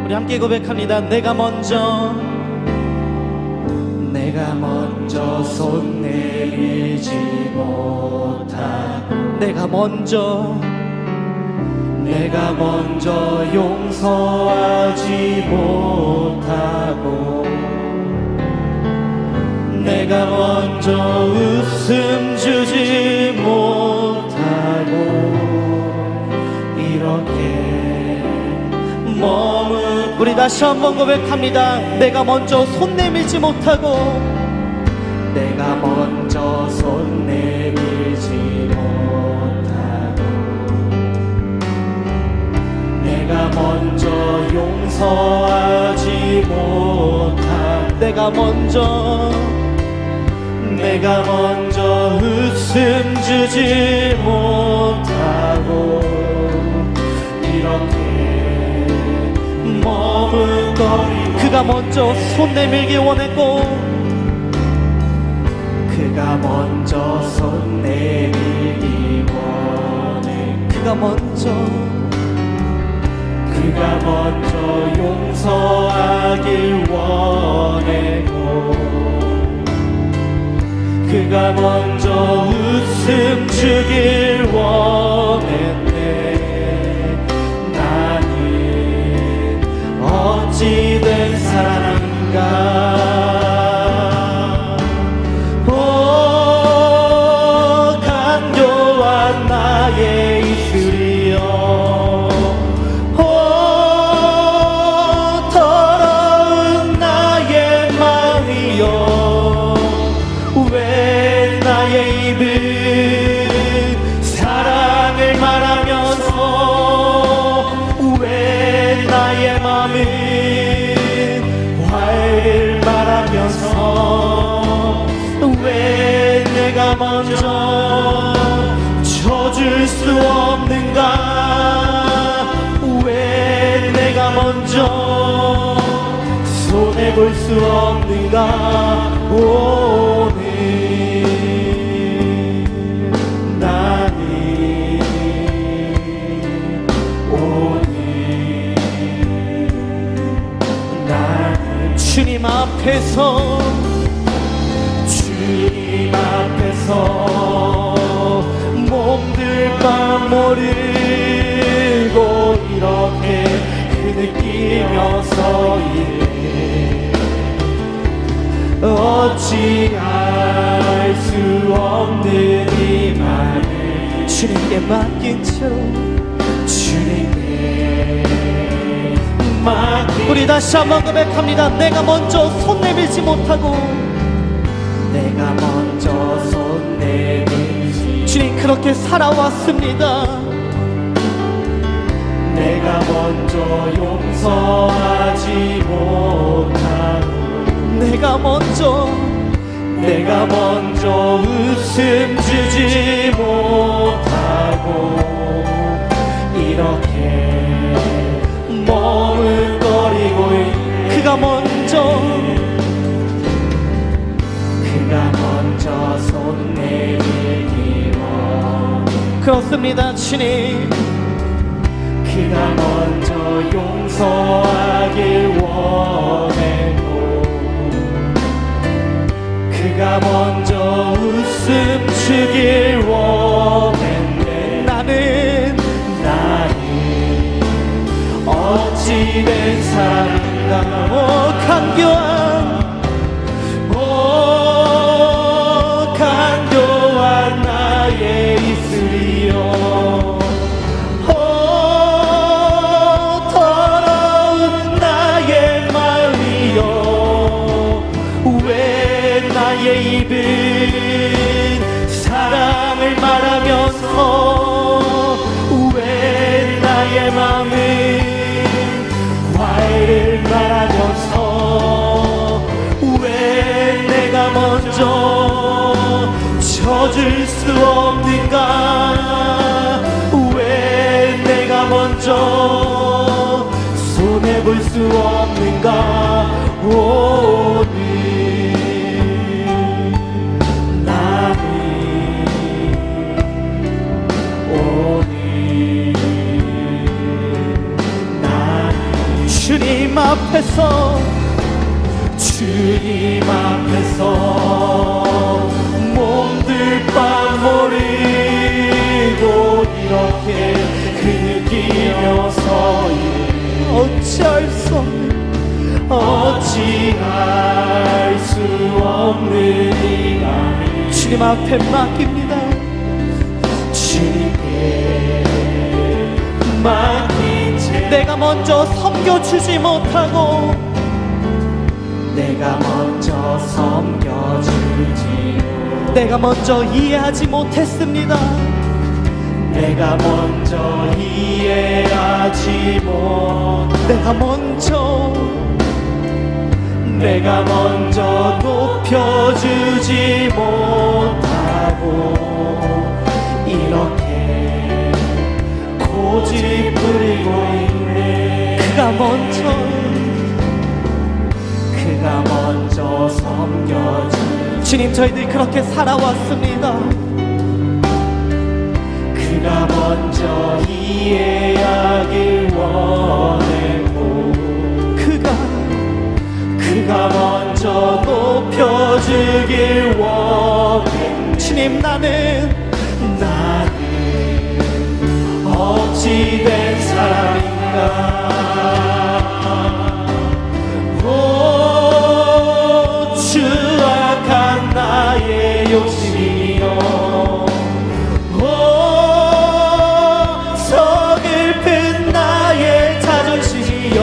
우리 함께 고백합니다. 내가 먼저 손 내밀지 못하고 내가 먼저 용서하지 못하고 내가 먼저 웃음 주지 못하고 이렇게 우리 다시 한번 고백합니다. 내가 먼저 손 내밀지 못하고 내가 먼저 손 내밀지 못하고 내가 먼저 용서하지 못하고 내가 먼저 웃음 주지 못하고 이렇게 머뭇거리고 그가 먼저 손 내밀기 원했고 그가 먼저 손 내밀기 원해 그가 먼저 용서하길 원했고 그가 먼저 웃음 주길 원했네. 나는 어찌된 사람인가. 간교한 나의 입술이여 더러운 나의 마음이여 왜 나의 입은 사랑을 말하면서 왜 나의 마음은 화해를 말하면서 왜 내가 먼저 져줄 수 없는가. 왜 내가 먼저 손해볼 수 없는가. 오늘 나는 주님 앞에서 몸둘바 모르고 이렇게 흐느끼며 서 있네. 어찌할 수 없는 이 맘을 주님께 맡긴 채로 우리 다시 한번 고백합니다. 내가 먼저 손 내밀지 못하고 내가 먼저 손 내밀지 주님 그렇게 살아왔습니다. 내가 먼저 용서하지 못하고 내가 먼저 웃음 주지 못하고 이렇게 머뭇거리고 그가 먼저 손 내밀기 원해. 그렇습니다 주님. 그가 먼저 용서하길 원했고 그가 먼저 웃음 주길 원했네. 나는 어찌된 사랑인가. 간교한 나의 입술이여 더러운 나의 마음이여 왜 나의 입은 사랑을 말하면서 왜 나의 마음은 화해를 말하면서 왜 내가 먼저 져줄 수 없는가. 왜 내가 먼저 손해볼 수 없는가. 오늘 나는 앞에서 주님 앞에서 몸들 빠모리고 이렇게 느끼며 서이 어찌할 수 없는 이가 주님 앞에 맡깁니다. 주님께 맡긴 채 내가 먼저 섬겨주지 못하고 내가 먼저 섬겨주지 내가 먼저 이해하지 못했습니다. 내가 먼저 이해하지 못 내가 먼저 높여주지 못하고 이렇게 고집 부리고 있네. 그가 먼저 섬겨주 주님 저희들이 그렇게 살아왔습니다. 그가 먼저 이해하길 원했고 그가 먼저 높여주길 원해. 주님 나는 어찌된 사람인가. 오 추악한 나의 욕심이여 서글픈 나의 자존심이여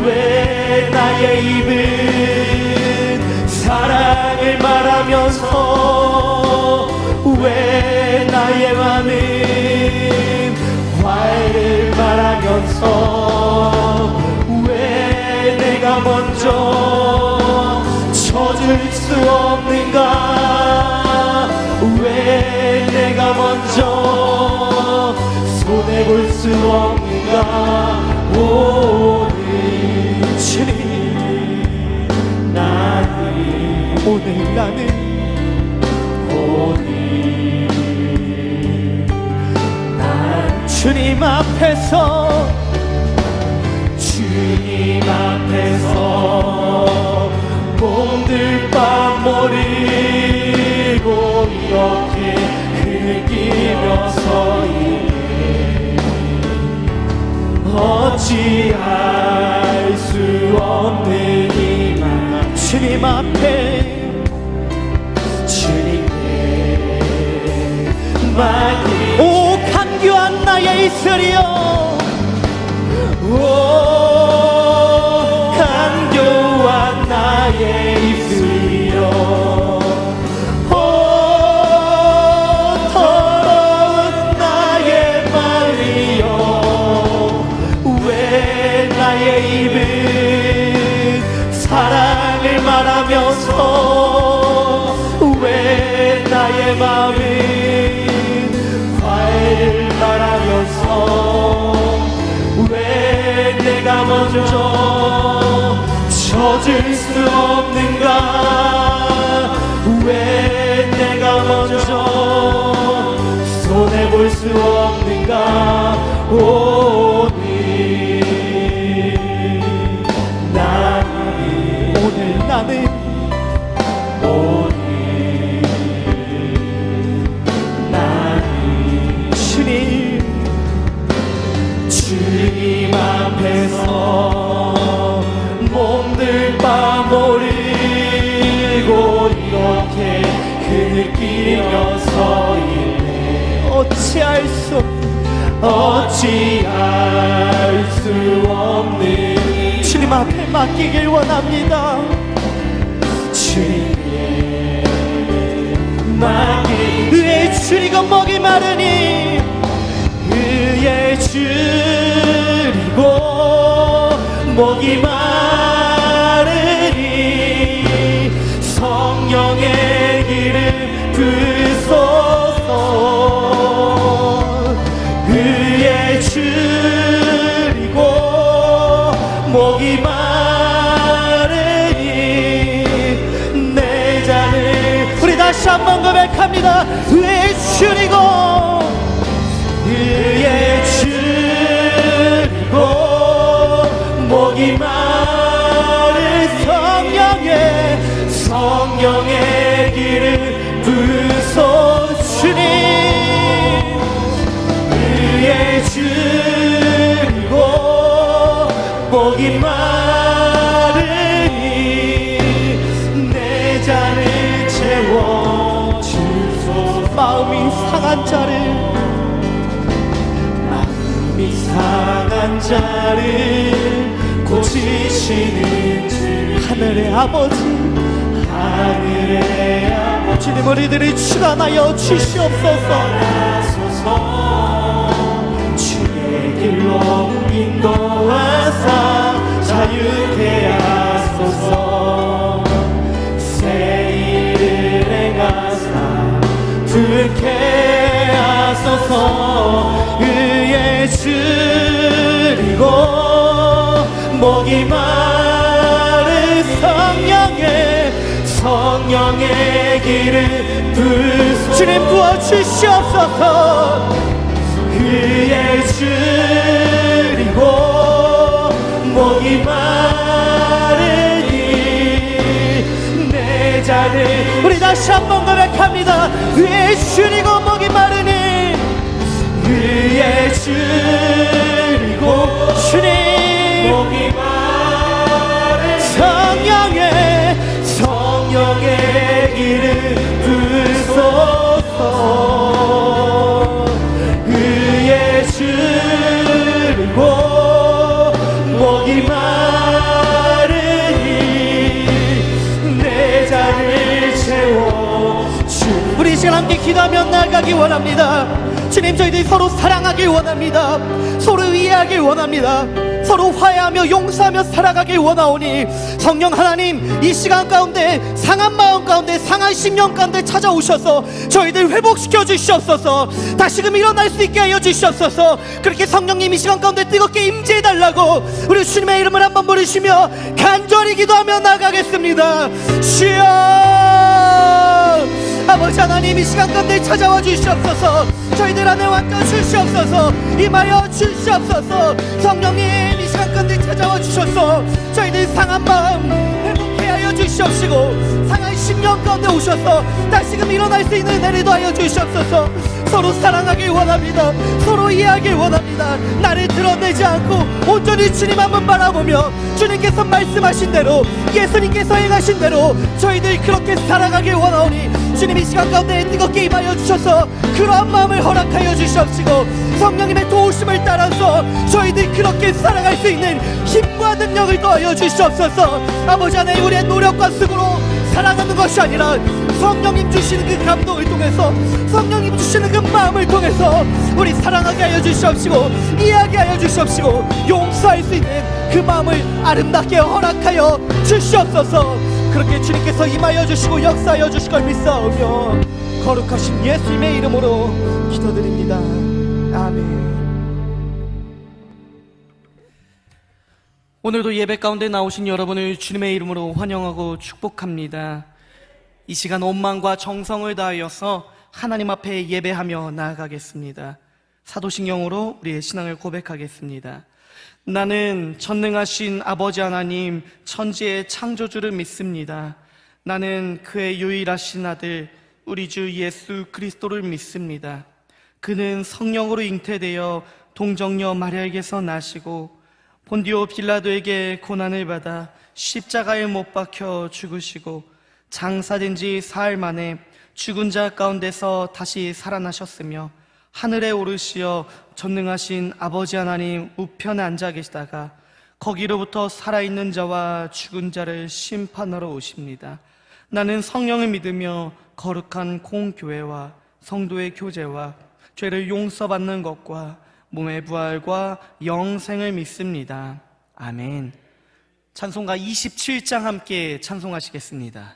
왜 나의 입은 사랑을 말하면서 왜 나의 맘은 화해를 말하면서 왜 내가 먼저 쳐줄 수 없는가. 왜 내가 먼저 손해볼 수 없는가. 오늘 주님 나는 주님 앞에서 몸들 빠모리고 이렇게 느끼며 서있네. 어찌할 수 없는 이만 주님 앞에 주님께 맡기 오 간교한 나의 이슬이여 오 간교한 나의 입술이여 오 더러운 나의 말이여 왜 나의 입은 사랑을 말하면서 왜 나의 마음은 과일을 말하면서 왜 내가 먼저 쳐줄 수 없는가. 왜 내가 먼저 손해볼 수 없는가. 오늘 나는 주님 앞에서 몸들 빠모리고 이렇게 느끼며 서있네. 어찌할 수 없는 주님 앞에 맡기길 원합니다. 주님께 맡기 의에 줄이고 목이 마르니 의에 줄이고 목이 마르니 성령의 기름 부소서. 의에 줄이고 목이 마르니 내 잔을 우리 다시 한번 고백합니다. 의에 줄이고 의에 줄이고 상한 자를, 마음이 상한 자를 고치시는 주 하늘의 아버지, 하늘의 아버지 주님 우리들을 주관하여 주시옵소서. 주의 길로 인도하사 자유케 하소서. 새 일을 행하사 불쾌 하소서. 의에 줄이고 목이 마른 성령의 길을 부소. 주님 부어주시옵소서. 의에 줄이고 목이 마르니 내 잔을. 우리 다시 한번 고백합니다. 위에 줄이고 목이 마르니, 위에 줄이고 주님 목이 마르니 성령의 길을 부소서. 위에 줄이고 목이 마르니 내 잔을 채워 주. 우리 시간 함께 기도하며 나아가기 원합니다. 주님, 저희들이 서로 사랑하길 원합니다. 서로 이해하길 원합니다. 서로 화해하며 용서하며 살아가길 원하오니 성령 하나님, 이 시간 가운데 상한 마음 가운데 상한 심령 가운데 찾아오셔서 저희들 회복시켜 주시옵소서. 다시금 일어날 수 있게 하여 주시옵소서. 그렇게 성령님 이 시간 가운데 뜨겁게 임재해 달라고 우리 주님의 이름을 한번 부르시며 간절히 기도하며 나가겠습니다. 주여, 아버지 하나님, 이 시간 가운데 찾아와 주시옵소서. 저희들 안에 완전 주시옵소서. 임하여 주시옵소서. 성령님 이 시간 가운데 찾아와 주셔서 저희들 상한 마음 회복해 하여 주시옵시고, 상한 심령 가운데 오셔서 다시금 일어날 수 있는 은혜를 더하여 주시옵소서. 서로 사랑하길 원합니다. 서로 이해하길 원합니다. 나를 드러내지 않고 온전히 주님 한번 바라보며 주님께서 말씀하신 대로, 예수님께서 행하신 대로 저희들 그렇게 살아가길 원하오니 주님 이 시간 가운데 뜨겁게 임하여 주셔서 그러한 마음을 허락하여 주시옵시고, 성령님의 도우심을 따라서 저희들 그렇게 살아갈 수 있는 힘과 능력을 더하여 주시옵소서. 아버지 하나님, 우리의 노력과 수고로 살아가는 것이 아니라 성령님 주시는 그 감동을 통해서, 성령님 주시는 그 마음을 통해서 우리 사랑하게 하여 주시옵시고, 이해하게 하여 주시옵시고, 용서할 수 있는 그 마음을 아름답게 허락하여 주시옵소서. 그렇게 주님께서 임하여 주시고 역사하여 주실 걸 믿사오며 거룩하신 예수님의 이름으로 기도드립니다. 아멘. 오늘도 예배 가운데 나오신 여러분을 주님의 이름으로 환영하고 축복합니다. 이 시간 온 마음과 정성을 다하여서 하나님 앞에 예배하며 나아가겠습니다. 사도신경으로 우리의 신앙을 고백하겠습니다. 나는 전능하신 아버지 하나님, 천지의 창조주를 믿습니다. 나는 그의 유일하신 아들 우리 주 예수 그리스도를 믿습니다. 그는 성령으로 잉태되어 동정녀 마리아에게서 나시고 본디오 빌라도에게 고난을 받아 십자가에 못 박혀 죽으시고 장사된 지 사흘 만에 죽은 자 가운데서 다시 살아나셨으며 하늘에 오르시어 전능하신 아버지 하나님 우편에 앉아 계시다가 거기로부터 살아있는 자와 죽은 자를 심판하러 오십니다. 나는 성령을 믿으며 거룩한 공교회와 성도의 교제와 죄를 용서받는 것과 몸의 부활과 영생을 믿습니다. 아멘. 찬송가 27장 함께 찬송하시겠습니다.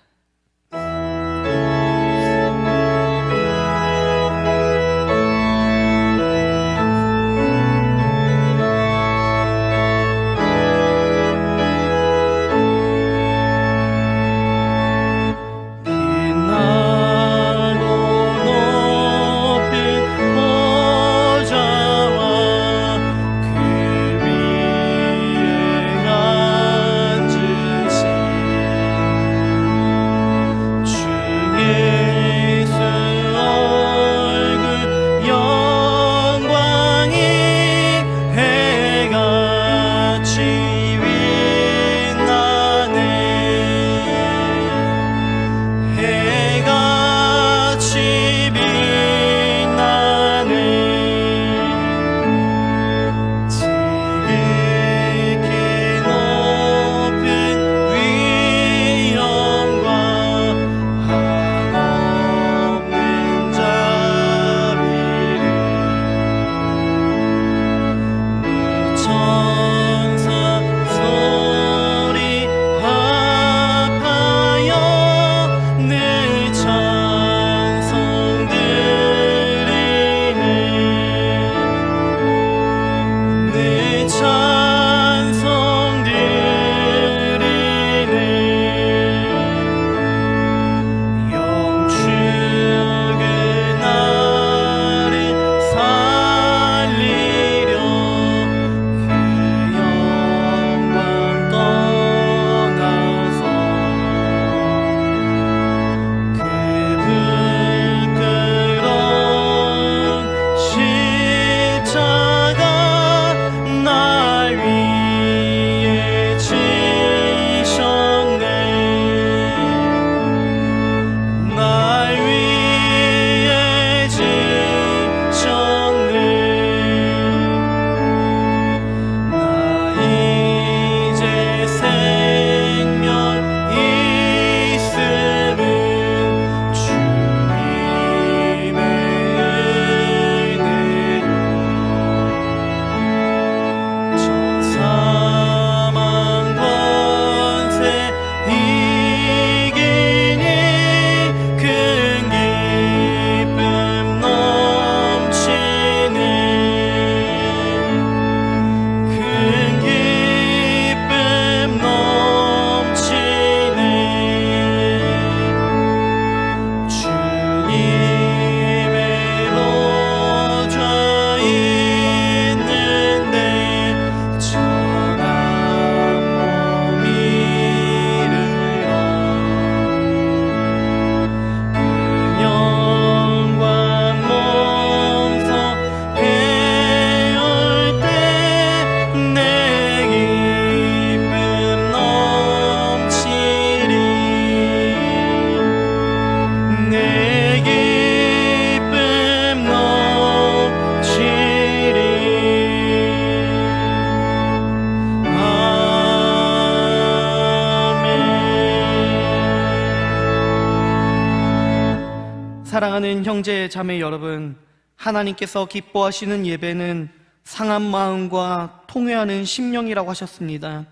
사랑하는 형제 자매 여러분, 하나님께서 기뻐하시는 예배는 상한 마음과 통회하는 심령이라고 하셨습니다.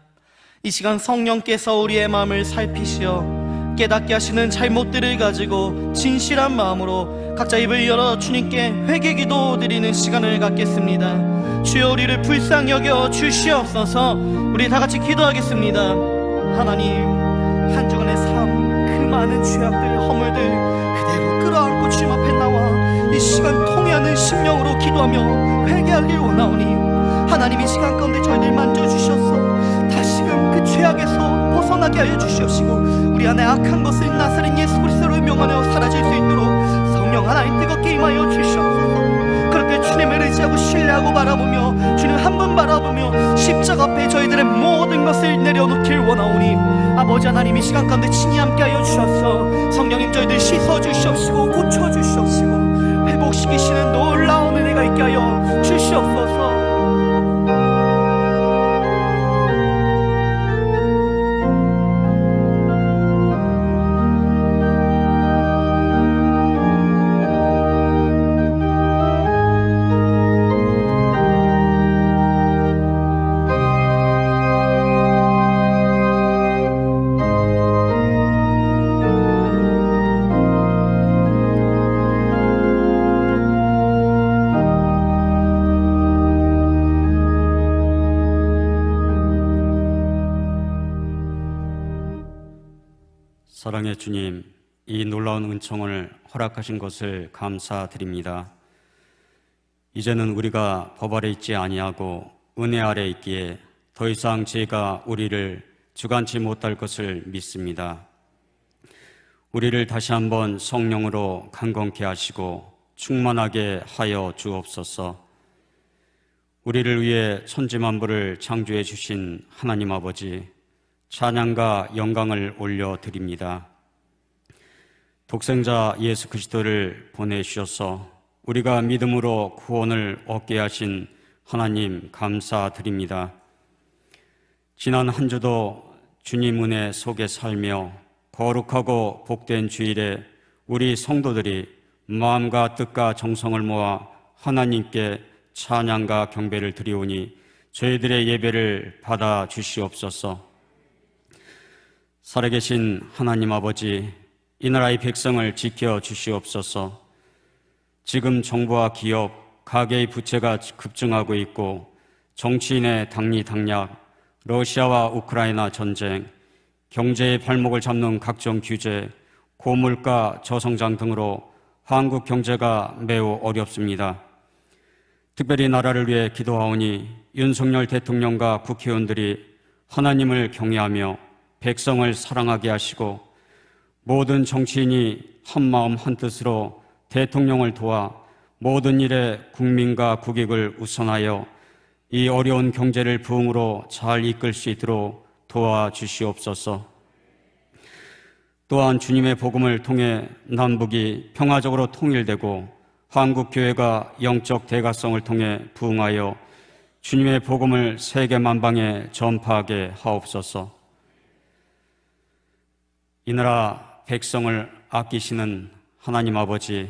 이 시간 성령께서 우리의 마음을 살피시어 깨닫게 하시는 잘못들을 가지고 진실한 마음으로 각자 입을 열어 주님께 회개기도 드리는 시간을 갖겠습니다. 주여, 우리를 불쌍히 여겨 주시옵소서. 우리 다 같이 기도하겠습니다. 하나님, 한 주간의 삶, 그 많은 죄악들, 허물들 그대로 끌어안고 주님 앞에 나와 이 시간 통회하는 심령으로 기도하며 회개하길 원하오니, 하나님 이 시간 가운데 저희들 만져주셔서 다시금 그 죄악에서 벗어나게 하여 주시옵시고, 우리 안에 악한 것을 나사렛 예수 그리스도를 명하여 사라질 수 있도록 성령 하나님 뜨겁게 임하여 주시옵소서. 그렇게 주님을 의지하고 신뢰하고 바라보며 주님 한 분 바라보며 십자가 앞에 저희들의 모든 것을 내려놓길 원하오니, 아버지 하나님 이 시간 가운데 친히 함께하여 주셔서 성령님 저희들 씻어주시옵시고 고쳐주시옵시고 회복시키시는 놀라운 은혜가 있게 하여 주시옵소서. 사랑의 주님, 이 놀라운 은총을 허락하신 것을 감사드립니다. 이제는 우리가 법 아래 있지 아니하고 은혜 아래 있기에 더 이상 죄가 우리를 주관치 못할 것을 믿습니다. 우리를 다시 한번 성령으로 강건케 하시고 충만하게 하여 주옵소서. 우리를 위해 천지만물을 창조해 주신 하나님 아버지, 찬양과 영광을 올려드립니다. 독생자 예수 그리스도를 보내주셔서 우리가 믿음으로 구원을 얻게 하신 하나님 감사드립니다. 지난 한 주도 주님 은혜 속에 살며 거룩하고 복된 주일에 우리 성도들이 마음과 뜻과 정성을 모아 하나님께 찬양과 경배를 드리오니 저희들의 예배를 받아 주시옵소서. 살아계신 하나님 아버지, 이 나라의 백성을 지켜 주시옵소서. 지금 정부와 기업, 가계의 부채가 급증하고 있고 정치인의 당리당략, 러시아와 우크라이나 전쟁, 경제의 발목을 잡는 각종 규제, 고물가, 저성장 등으로 한국 경제가 매우 어렵습니다. 특별히 나라를 위해 기도하오니 윤석열 대통령과 국회의원들이 하나님을 경외하며 백성을 사랑하게 하시고 모든 정치인이 한마음 한뜻으로 대통령을 도와 모든 일에 국민과 국익을 우선하여 이 어려운 경제를 부흥으로 잘 이끌 수 있도록 도와주시옵소서. 또한 주님의 복음을 통해 남북이 평화적으로 통일되고 한국교회가 영적 대가성을 통해 부흥하여 주님의 복음을 세계 만방에 전파하게 하옵소서. 이 나라 백성을 아끼시는 하나님 아버지,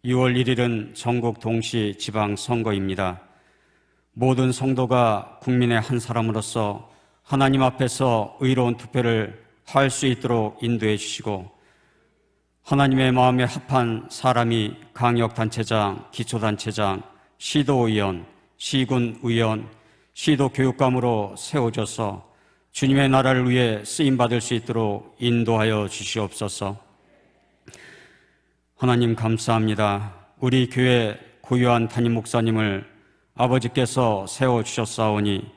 6월 1일은 전국 동시 지방 선거입니다. 모든 성도가 국민의 한 사람으로서 하나님 앞에서 의로운 투표를 할 수 있도록 인도해 주시고, 하나님의 마음에 합한 사람이 강력단체장, 기초단체장, 시도의원, 시군의원, 시도교육감으로 세워져서 주님의 나라를 위해 쓰임받을 수 있도록 인도하여 주시옵소서. 하나님 감사합니다. 우리 교회 고유한 담임 목사님을 아버지께서 세워주셨사오니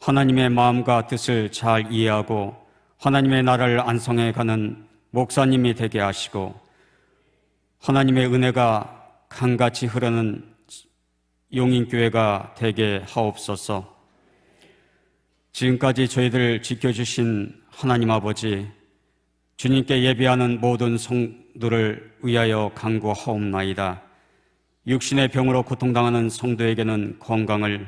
하나님의 마음과 뜻을 잘 이해하고 하나님의 나라를 안성해 가는 목사님이 되게 하시고 하나님의 은혜가 강같이 흐르는 용인교회가 되게 하옵소서. 지금까지 저희들을 지켜주신 하나님 아버지, 주님께 예배하는 모든 성도를 위하여 간구하옵나이다. 육신의 병으로 고통당하는 성도에게는 건강을,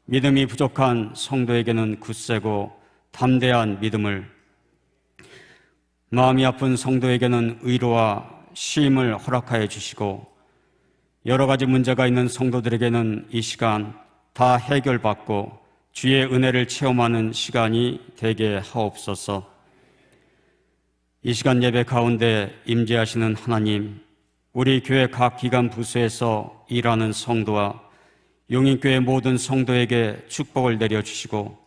믿음이 부족한 성도에게는 굳세고 담대한 믿음을, 마음이 아픈 성도에게는 의로와 쉼을 허락하여 주시고 여러 가지 문제가 있는 성도들에게는 이 시간 다 해결받고 주의 은혜를 체험하는 시간이 되게 하옵소서. 이 시간 예배 가운데 임재하시는 하나님, 우리 교회 각 기관 부서에서 일하는 성도와 용인교회 모든 성도에게 축복을 내려주시고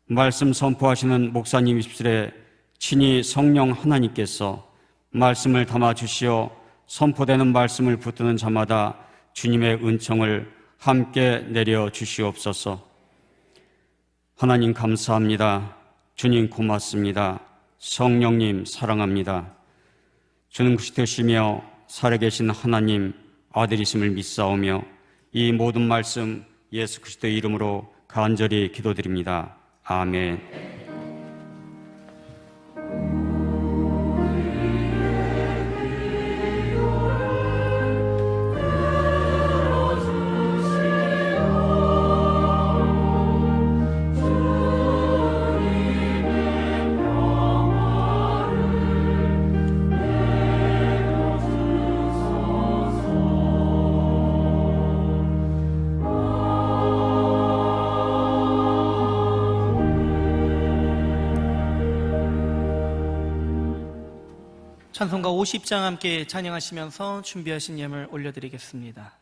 말씀 선포하시는 목사님 입술에 친히 성령 하나님께서 말씀을 담아주시어 선포되는 말씀을 붙드는 자마다 주님의 은총을 함께 내려주시옵소서. 하나님 감사합니다. 주님 고맙습니다. 성령님 사랑합니다. 주는 그리스도시며 살아계신 하나님 아들이심을 믿사오며 이 모든 말씀 예수 그리스도의 이름으로 간절히 기도드립니다. 아멘. 찬송가 50장 함께 찬양하시면서 준비하신 예물 올려드리겠습니다.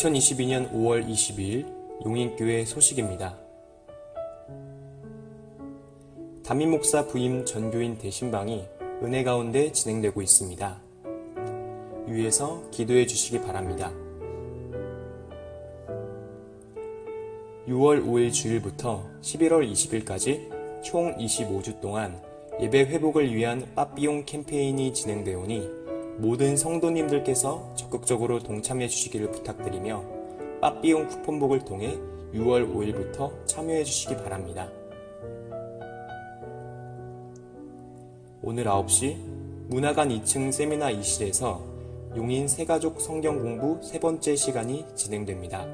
(2022년 5월 22일) 용인교회 소식입니다. 담임 목사 부임 전교인 대신방이 은혜 가운데 진행되고 있습니다. 위에서 기도해 주시기 바랍니다. 6월 5일 주일부터 11월 20일까지 총 25주 동안 예배 회복을 위한 빠삐용 캠페인이 진행되오니 모든 성도님들께서 적극적으로 동참해 주시기를 부탁드리며 빠삐용 쿠폰북을 통해 6월 5일부터 참여해 주시기 바랍니다. 오늘 9시 문화관 2층 세미나 2실에서 용인 새가족 성경 공부 3번째 시간이 진행됩니다.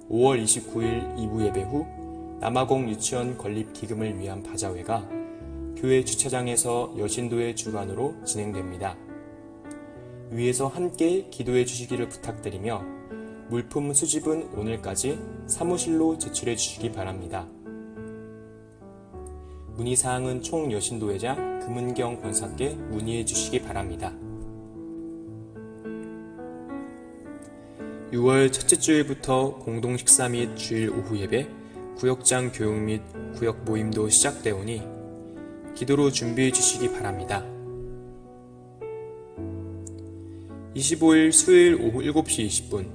5월 29일 2부 예배 후 남아공 유치원 건립 기금을 위한 바자회가 교회 주차장에서 여신도의 주관으로 진행됩니다. 위에서 함께 기도해 주시기를 부탁드리며 물품 수집은 오늘까지 사무실로 제출해 주시기 바랍니다. 문의사항은 총 여신도회장 금은경 권사께 문의해 주시기 바랍니다. 6월 첫째 주일부터 공동 식사 및 주일 오후 예배, 구역장 교육 및 구역 모임도 시작되오니 기도로 준비해 주시기 바랍니다. 25일 수요일 오후 7시 20분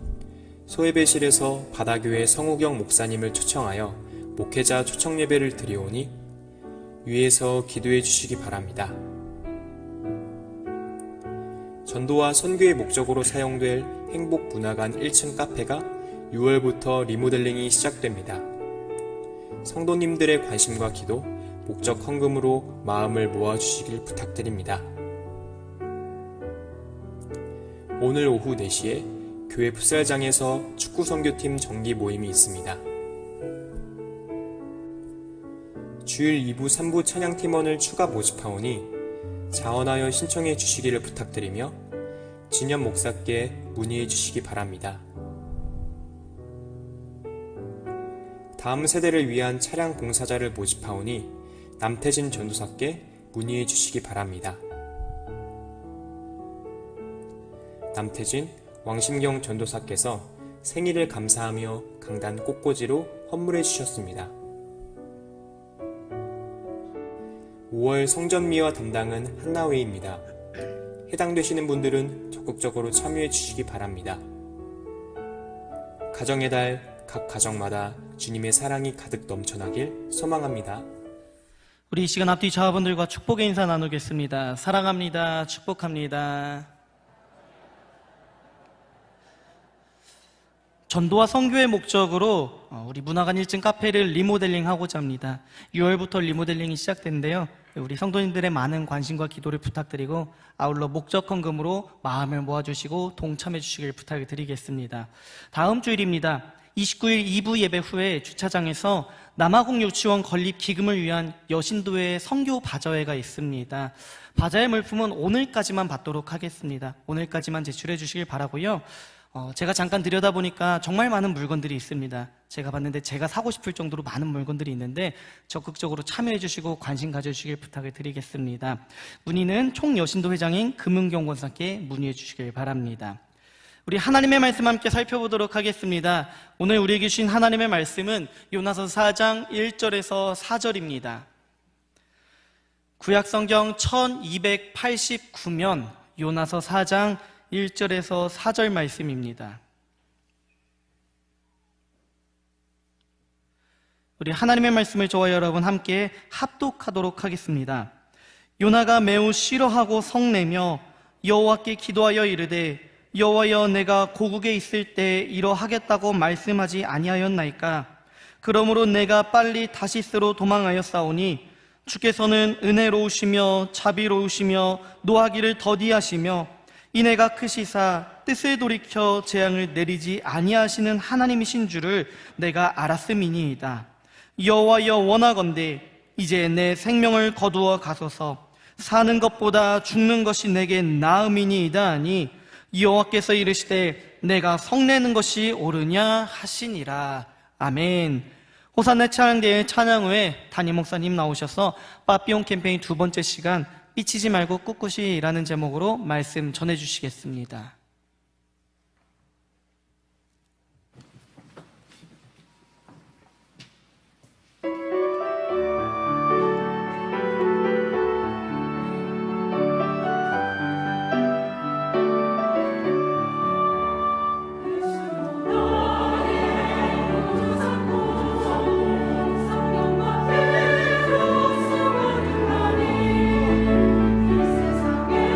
소예배실에서 바다교회 성우경 목사님을 초청하여 목회자 초청 예배를 드리오니 위에서 기도해 주시기 바랍니다. 전도와 선교의 목적으로 사용될 행복문화관 1층 카페가 6월부터 리모델링이 시작됩니다. 성도님들의 관심과 기도, 목적 헌금으로 마음을 모아주시길 부탁드립니다. 오늘 오후 4시에 교회 풋살장에서 축구선교팀 정기 모임이 있습니다. 주일 2부 3부 찬양팀원을 추가 모집하오니 자원하여 신청해 주시기를 부탁드리며 진현 목사께 문의해 주시기 바랍니다. 다음 세대를 위한 차량 봉사자를 모집하오니 남태진 전도사께 문의해 주시기 바랍니다. 남태진, 왕심경 전도사께서 생일을 감사하며 강단 꽃꽂이로 헌물해 주셨습니다. 5월 성전미화 담당은 한나회입니다. 해당되시는 분들은 적극적으로 참여해 주시기 바랍니다. 가정의 달, 각 가정마다 주님의 사랑이 가득 넘쳐나길 소망합니다. 우리 이 시간 앞뒤 자화분들과 축복의 인사 나누겠습니다. 사랑합니다. 축복합니다. 전도와 선교의 목적으로 우리 문화관 1층 카페를 리모델링 하고자 합니다. 6월부터 리모델링이 시작되는데요. 우리 성도님들의 많은 관심과 기도를 부탁드리고 아울러 목적 헌금으로 마음을 모아주시고 동참해 주시길 부탁을 드리겠습니다. 다음 주일입니다. 29일 2부 예배 후에 주차장에서 남아공 유치원 건립 기금을 위한 여신도의 선교 바자회가 있습니다. 바자회 물품은 오늘까지만 받도록 하겠습니다. 오늘까지만 제출해 주시길 바라고요. 제가 잠깐 들여다보니까 정말 많은 물건들이 있습니다. 제가 봤는데 제가 사고 싶을 정도로 많은 물건들이 있는데 적극적으로 참여해 주시고 관심 가져주시길 부탁을 드리겠습니다. 문의는 총여신도 회장인 금은경 권사께 문의해 주시길 바랍니다. 우리 하나님의 말씀 함께 살펴보도록 하겠습니다. 오늘 우리에게 주신 하나님의 말씀은 요나서 4장 1절에서 4절입니다. 구약성경 1289면 요나서 4장 1절에서 4절 말씀입니다. 우리 하나님의 말씀을 저와 여러분 함께 합독하도록 하겠습니다. 요나가 매우 싫어하고 성내며 여호와께 기도하여 이르되 여호와여 내가 고국에 있을 때 이러하겠다고 말씀하지 아니하였나이까? 그러므로 내가 빨리 다시스로 도망하였사오니 주께서는 은혜로우시며 자비로우시며 노하기를 더디하시며 이내가 크시사 뜻을 돌이켜 재앙을 내리지 아니하시는 하나님이신 줄을 내가 알았음이니이다. 여호와여 원하건대 이제 내 생명을 거두어 가소서. 사는 것보다 죽는 것이 내게 나음이니이다 하니 여호와께서 이르시되 내가 성내는 것이 옳으냐 하시니라. 아멘. 호산나 찬양대회 찬양 후에 담임 목사님 나오셔서 빠삐용 캠페인 2번째 시간 삐치지 말고 꿋꿋이 라는 제목으로 말씀 전해주시겠습니다.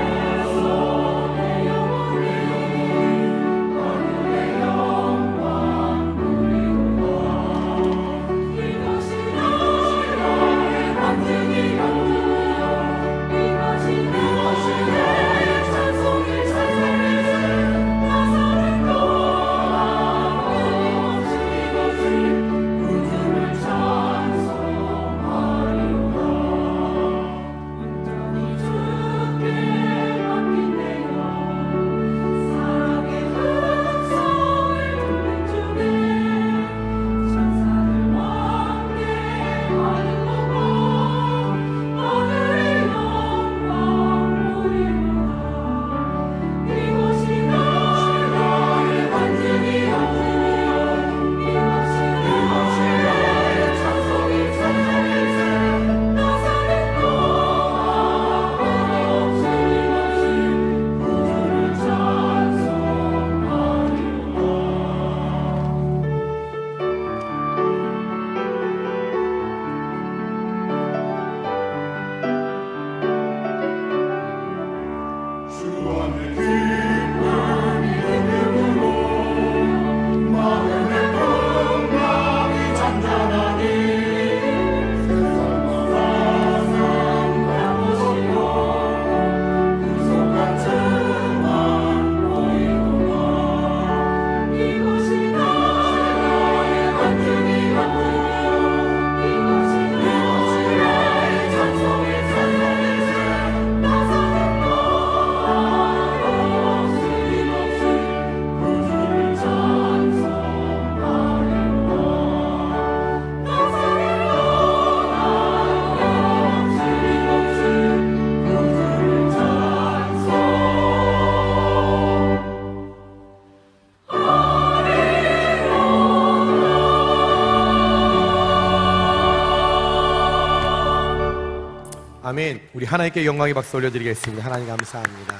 세상에서 내 영혼을 하나님께 영광의 박수 올려드리겠습니다. 하나님 감사합니다.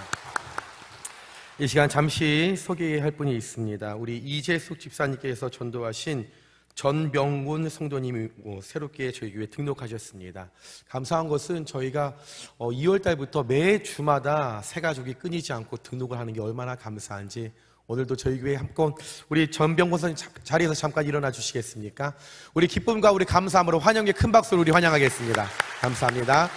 이 시간 잠시 소개할 분이 있습니다. 우리 이재숙 집사님께서 전도하신 전병곤 성도님이 새롭게 저희 교회에 등록하셨습니다. 감사한 것은 저희가 2월 달부터 매 주마다 새 가족이 끊이지 않고 등록을 하는 게 얼마나 감사한지, 오늘도 저희 교회에 한번 우리 전병곤 선생님 자리에서 잠깐 일어나 주시겠습니까? 우리 기쁨과 우리 감사함으로 환영의 큰 박수로 우리 환영하겠습니다. 감사합니다.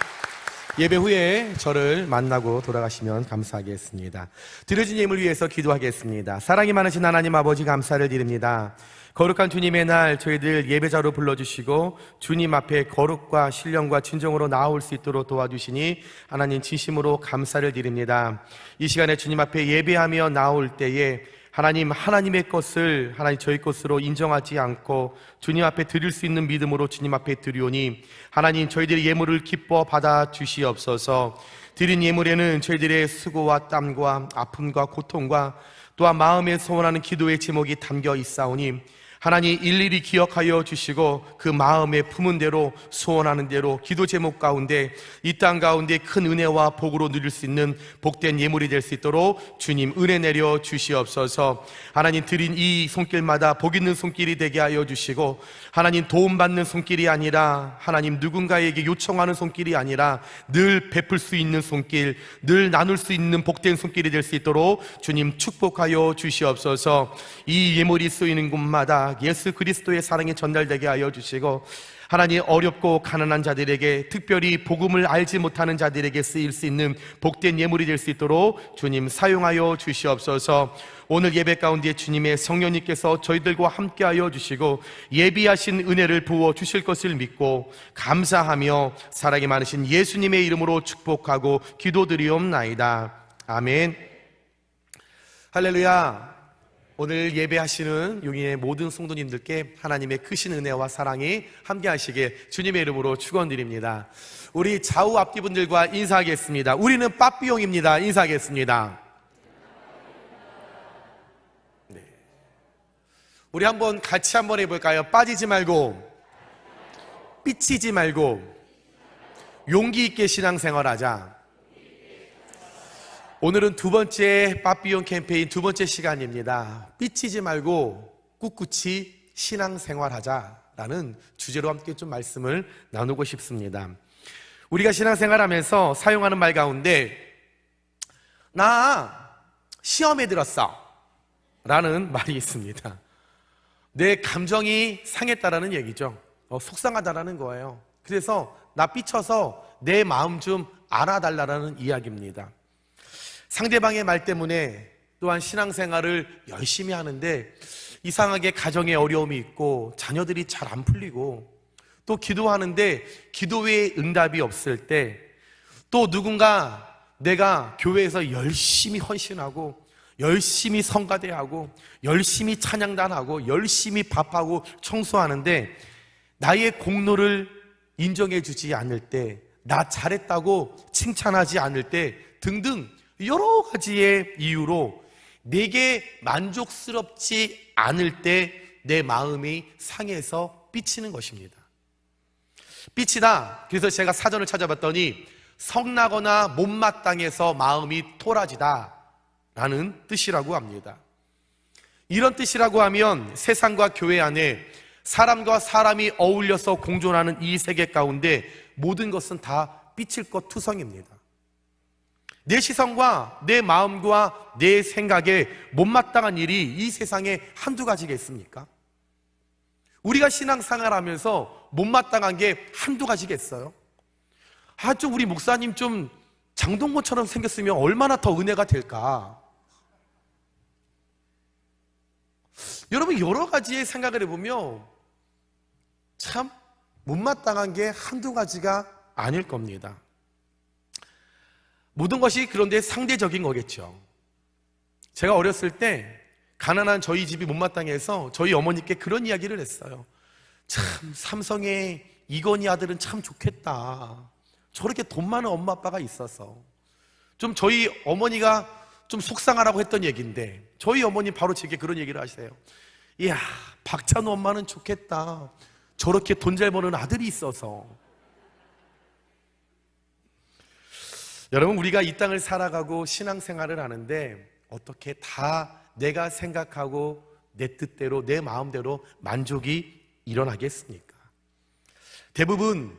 예배 후에 저를 만나고 돌아가시면 감사하겠습니다. 드려진 예물 위해서 기도하겠습니다. 사랑이 많으신 하나님 아버지 감사를 드립니다. 거룩한 주님의 날 저희들 예배자로 불러주시고 주님 앞에 거룩과 신령과 진정으로 나아올 수 있도록 도와주시니 하나님 진심으로 감사를 드립니다. 이 시간에 주님 앞에 예배하며 나올 때에 하나님의 것을 저희 것으로 인정하지 않고 주님 앞에 드릴 수 있는 믿음으로 주님 앞에 드리오니 하나님 저희들의 예물을 기뻐 받아 주시옵소서. 드린 예물에는 저희들의 수고와 땀과 아픔과 고통과 또한 마음에 소원하는 기도의 제목이 담겨 있사오니 하나님 일일이 기억하여 주시고 그 마음에 품은 대로 소원하는 대로 기도 제목 가운데 이 땅 가운데 큰 은혜와 복으로 누릴 수 있는 복된 예물이 될 수 있도록 주님 은혜 내려 주시옵소서. 하나님 드린 이 손길마다 복 있는 손길이 되게 하여 주시고 하나님 도움받는 손길이 아니라 하나님 누군가에게 요청하는 손길이 아니라 늘 베풀 수 있는 손길, 늘 나눌 수 있는 복된 손길이 될 수 있도록 주님 축복하여 주시옵소서. 이 예물이 쓰이는 곳마다 예수 그리스도의 사랑이 전달되게 하여 주시고 하나님 어렵고 가난한 자들에게 특별히 복음을 알지 못하는 자들에게 쓰일 수 있는 복된 예물이 될 수 있도록 주님 사용하여 주시옵소서. 오늘 예배 가운데 주님의 성령님께서 저희들과 함께하여 주시고 예비하신 은혜를 부어 주실 것을 믿고 감사하며 사랑이 많으신 예수님의 이름으로 축복하고 기도드리옵나이다. 아멘. 할렐루야. 오늘 예배하시는 용인의 모든 성도님들께 하나님의 크신 은혜와 사랑이 함께하시게 주님의 이름으로 축원드립니다. 우리 좌우 앞뒤분들과 인사하겠습니다. 우리는 빠삐용입니다. 인사하겠습니다. 네. 우리 같이 한번 해볼까요? 빠지지 말고, 삐치지 말고, 용기 있게 신앙생활하자. 오늘은 두 번째 빠삐용 캠페인 두 번째 시간입니다. 삐치지 말고 꿋꿋이 신앙생활하자라는 주제로 함께 좀 말씀을 나누고 싶습니다. 우리가 신앙생활하면서 사용하는 말 가운데 나 시험에 들었어 라는 말이 있습니다. 내 감정이 상했다라는 얘기죠. 속상하다라는 거예요. 그래서 나 삐쳐서 내 마음 좀 알아달라는 이야기입니다. 상대방의 말 때문에 또한 신앙생활을 열심히 하는데 이상하게 가정에 어려움이 있고 자녀들이 잘 안 풀리고 또 기도하는데 기도에 응답이 없을 때 또 누군가 내가 교회에서 열심히 헌신하고 열심히 성가대하고 열심히 찬양단하고 열심히 밥하고 청소하는데 나의 공로를 인정해 주지 않을 때, 나 잘했다고 칭찬하지 않을 때 등등 여러 가지의 이유로 내게 만족스럽지 않을 때 내 마음이 상해서 삐치는 것입니다. 삐치다. 그래서 제가 사전을 찾아봤더니 성나거나 못마땅해서 마음이 토라지다 라는 뜻이라고 합니다. 이런 뜻이라고 하면 세상과 교회 안에 사람과 사람이 어울려서 공존하는 이 세계 가운데 모든 것은 다 삐칠 것 투성입니다. 내 시선과 내 마음과 내 생각에 못마땅한 일이 이 세상에 한두 가지겠습니까? 우리가 신앙생활하면서 못마땅한 게 한두 가지겠어요? 좀 우리 목사님 좀 장동건처럼 생겼으면 얼마나 더 은혜가 될까? 여러분 여러 가지의 생각을 해보면 참 못마땅한 게 한두 가지가 아닐 겁니다. 모든 것이 그런데 상대적인 거겠죠. 제가 어렸을 때 가난한 저희 집이 못마땅해서 저희 어머니께 그런 이야기를 했어요. 참 삼성의 이건희 아들은 참 좋겠다. 저렇게 돈 많은 엄마 아빠가 있어서. 좀 저희 어머니가 좀 속상하라고 했던 얘기인데 저희 어머니 바로 제게 그런 얘기를 하세요. 이야, 박찬호 엄마는 좋겠다. 저렇게 돈 잘 버는 아들이 있어서. 여러분, 우리가 이 땅을 살아가고 신앙생활을 하는데 어떻게 다 내가 생각하고 내 뜻대로, 내 마음대로 만족이 일어나겠습니까? 대부분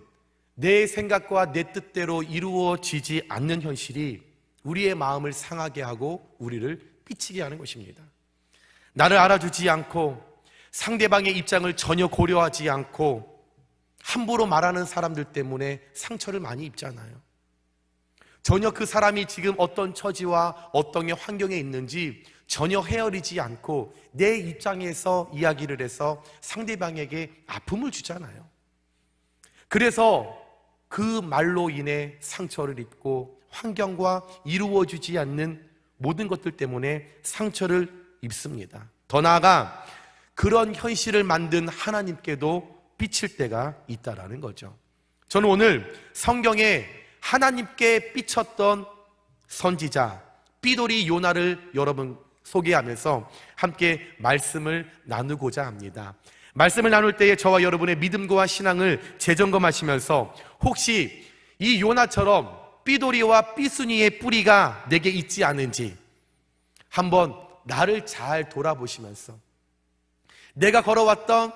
내 생각과 내 뜻대로 이루어지지 않는 현실이 우리의 마음을 상하게 하고 우리를 삐치게 하는 것입니다. 나를 알아주지 않고 상대방의 입장을 전혀 고려하지 않고 함부로 말하는 사람들 때문에 상처를 많이 입잖아요. 전혀 그 사람이 지금 어떤 처지와 어떤 환경에 있는지 전혀 헤아리지 않고 내 입장에서 이야기를 해서 상대방에게 아픔을 주잖아요. 그래서 그 말로 인해 상처를 입고 환경과 이루어지지 않는 모든 것들 때문에 상처를 입습니다. 더 나아가 그런 현실을 만든 하나님께도 삐칠 때가 있다라는 거죠. 저는 오늘 성경에 하나님께 삐쳤던 선지자 삐돌이 요나를 여러분 소개하면서 함께 말씀을 나누고자 합니다. 말씀을 나눌 때에 저와 여러분의 믿음과 신앙을 재점검하시면서 혹시 이 요나처럼 삐돌이와 삐순이의 뿌리가 내게 있지 않은지 한번 나를 잘 돌아보시면서 내가 걸어왔던,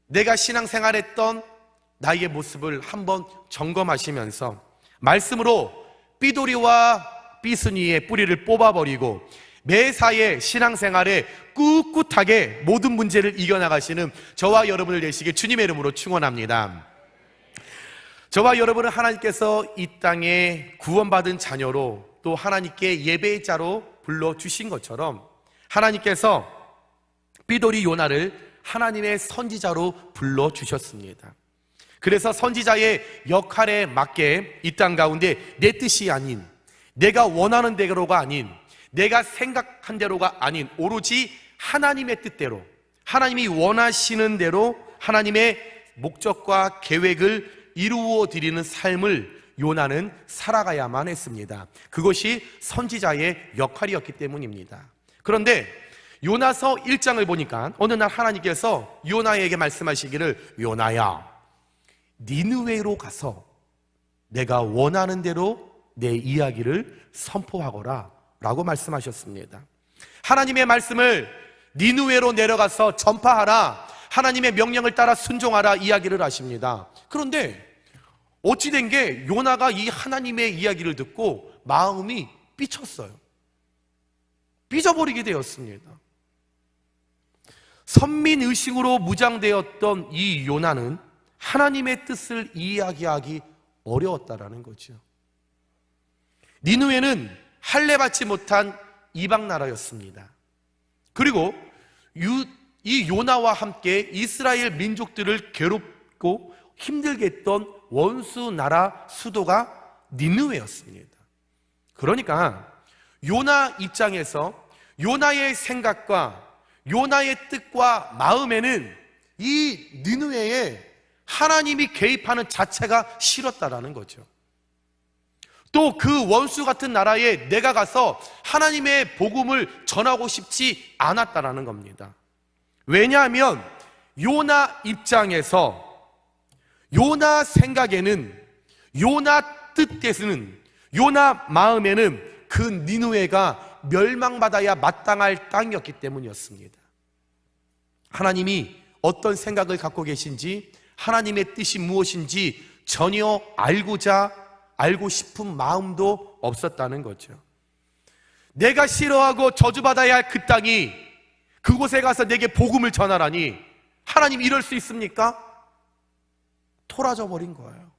내가 신앙생활했던 나의 모습을 한번 점검하시면서 말씀으로 삐돌이와 삐순이의 뿌리를 뽑아버리고 매사에 신앙생활에 꿋꿋하게 모든 문제를 이겨나가시는 저와 여러분을 되시길 주님의 이름으로 축원합니다. 저와 여러분은 하나님께서 이 땅에 구원받은 자녀로 또 하나님께 예배의 자로 불러주신 것처럼 하나님께서 삐돌이 요나를 하나님의 선지자로 불러주셨습니다. 그래서 선지자의 역할에 맞게 이 땅 가운데 내 뜻이 아닌, 내가 원하는 대로가 아닌, 내가 생각한 대로가 아닌 오로지 하나님의 뜻대로, 하나님이 원하시는 대로 하나님의 목적과 계획을 이루어 드리는 삶을 요나는 살아가야만 했습니다. 그것이 선지자의 역할이었기 때문입니다. 그런데 요나서 1장을 보니까 어느 날 하나님께서 요나에게 말씀하시기를 요나야, 니느웨로 가서 내가 원하는 대로 내 이야기를 선포하거라 라고 말씀하셨습니다. 하나님의 말씀을 니느웨로 내려가서 전파하라, 하나님의 명령을 따라 순종하라 이야기를 하십니다. 그런데 어찌된 게 요나가 이 하나님의 이야기를 듣고 마음이 삐쳤어요. 삐져버리게 되었습니다. 선민의식으로 무장되었던 이 요나는 하나님의 뜻을 이야기하기 어려웠다라는 거죠. 니느웨는 할례받지 못한 이방 나라였습니다. 그리고 이 요나와 함께 이스라엘 민족들을 괴롭고 힘들게 했던 원수 나라 수도가 니느웨였습니다. 그러니까 요나 입장에서 요나의 생각과 요나의 뜻과 마음에는 이 니느웨에 하나님이 개입하는 자체가 싫었다라는 거죠. 또 그 원수 같은 나라에 내가 가서 하나님의 복음을 전하고 싶지 않았다라는 겁니다. 왜냐하면 요나 입장에서, 요나 생각에는, 요나 뜻에서는, 요나 마음에는 그 니느웨가 멸망받아야 마땅할 땅이었기 때문이었습니다. 하나님이 어떤 생각을 갖고 계신지, 하나님의 뜻이 무엇인지 전혀 알고 싶은 마음도 없었다는 거죠. 내가 싫어하고 저주받아야 할 그 땅이, 그곳에 가서 내게 복음을 전하라니 하나님 이럴 수 있습니까? 토라져 버린 거예요.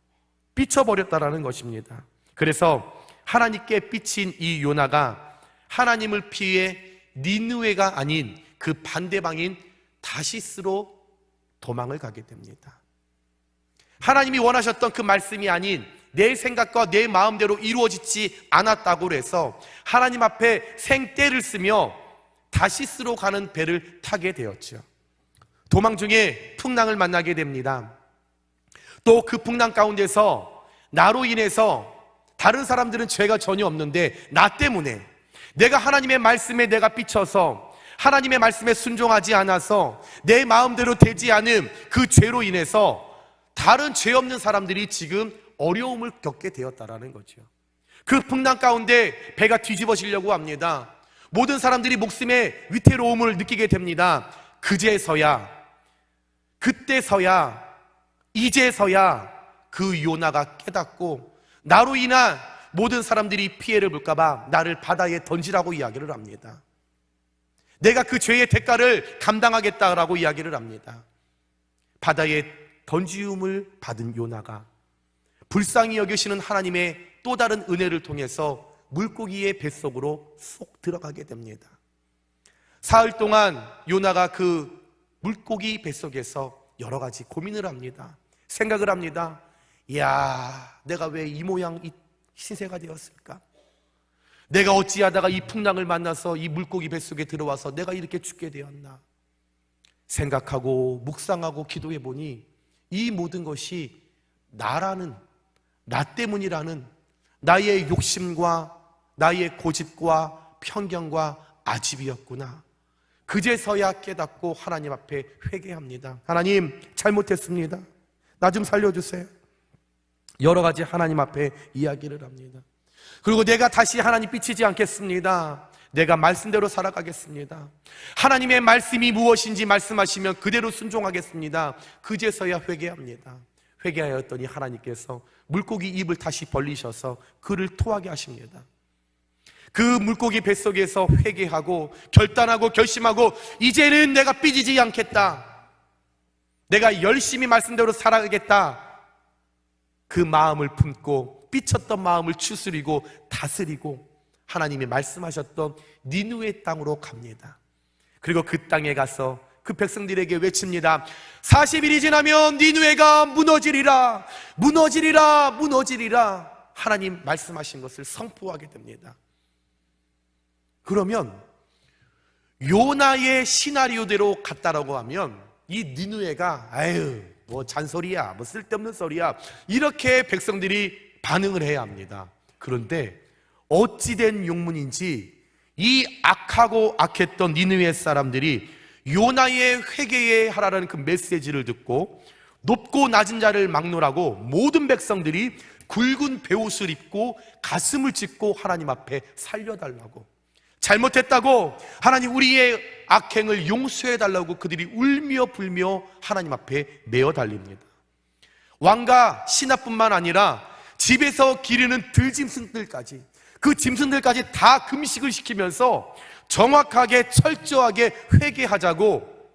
삐쳐버렸다라는 것입니다. 그래서 하나님께 삐친 이 요나가 하나님을 피해 니느웨가 아닌 그 반대방인 다시스로 도망을 가게 됩니다. 하나님이 원하셨던 그 말씀이 아닌 내 생각과 내 마음대로 이루어지지 않았다고 해서 하나님 앞에 생떼를 쓰며 다시스로 가는 배를 타게 되었죠. 도망 중에 풍랑을 만나게 됩니다. 또 그 풍랑 가운데서 나로 인해서 다른 사람들은 죄가 전혀 없는데 나 때문에, 내가 하나님의 말씀에 내가 삐쳐서 하나님의 말씀에 순종하지 않아서 내 마음대로 되지 않은 그 죄로 인해서 다른 죄 없는 사람들이 지금 어려움을 겪게 되었다라는 거죠. 그 풍랑 가운데 배가 뒤집어지려고 합니다. 모든 사람들이 목숨의 위태로움을 느끼게 됩니다. 그때서야 이제서야 그 요나가 깨닫고 나로 인한 모든 사람들이 피해를 볼까봐 나를 바다에 던지라고 이야기를 합니다. 내가 그 죄의 대가를 감당하겠다라고 이야기를 합니다. 바다에 던지움을 받은 요나가 불쌍히 여기시는 하나님의 또 다른 은혜를 통해서 물고기의 뱃속으로 쏙 들어가게 됩니다. 사흘 동안 요나가 그 물고기 뱃속에서 여러 가지 고민을 합니다. 생각을 합니다. 이야, 내가 왜 이 모양 이 신세가 되었을까? 내가 어찌하다가 이 풍랑을 만나서 이 물고기 뱃속에 들어와서 내가 이렇게 죽게 되었나? 생각하고 묵상하고 기도해 보니 이 모든 것이 나 때문이라는 나의 욕심과 나의 고집과 편견과 아집이었구나. 그제서야 깨닫고 하나님 앞에 회개합니다. 하나님, 잘못했습니다. 나 좀 살려주세요. 여러 가지 하나님 앞에 이야기를 합니다. 그리고 내가 다시 하나님 삐치지 않겠습니다. 내가 말씀대로 살아가겠습니다. 하나님의 말씀이 무엇인지 말씀하시면 그대로 순종하겠습니다. 그제서야 회개합니다. 회개하였더니 하나님께서 물고기 입을 다시 벌리셔서 그를 토하게 하십니다. 그 물고기 뱃속에서 회개하고 결단하고 결심하고 이제는 내가 삐지지 않겠다, 내가 열심히 말씀대로 살아가겠다, 그 마음을 품고 삐쳤던 마음을 추스리고 다스리고 하나님이 말씀하셨던 니느웨 땅으로 갑니다. 그리고 그 땅에 가서 그 백성들에게 외칩니다. 40일이 지나면 니느웨가 무너지리라, 무너지리라, 무너지리라. 하나님 말씀하신 것을 선포하게 됩니다. 그러면 요나의 시나리오대로 갔다라고 하면 이 니느웨가 아유 뭐 잔소리야, 뭐 쓸데없는 소리야, 이렇게 백성들이 반응을 해야 합니다. 그런데 어찌된 용문인지 이 악하고 악했던 니느웨 사람들이 요나의 회개에 하라는 그 메시지를 듣고 높고 낮은 자를 막론하고 모든 백성들이 굵은 베옷을 입고 가슴을 찢고 하나님 앞에 살려달라고, 잘못했다고 하나님 우리의 악행을 용서해달라고 그들이 울며 불며 하나님 앞에 메어 달립니다. 왕과 신하뿐만 아니라 집에서 기르는 들짐승들까지, 그 짐승들까지 다 금식을 시키면서 정확하게 철저하게 회개하자고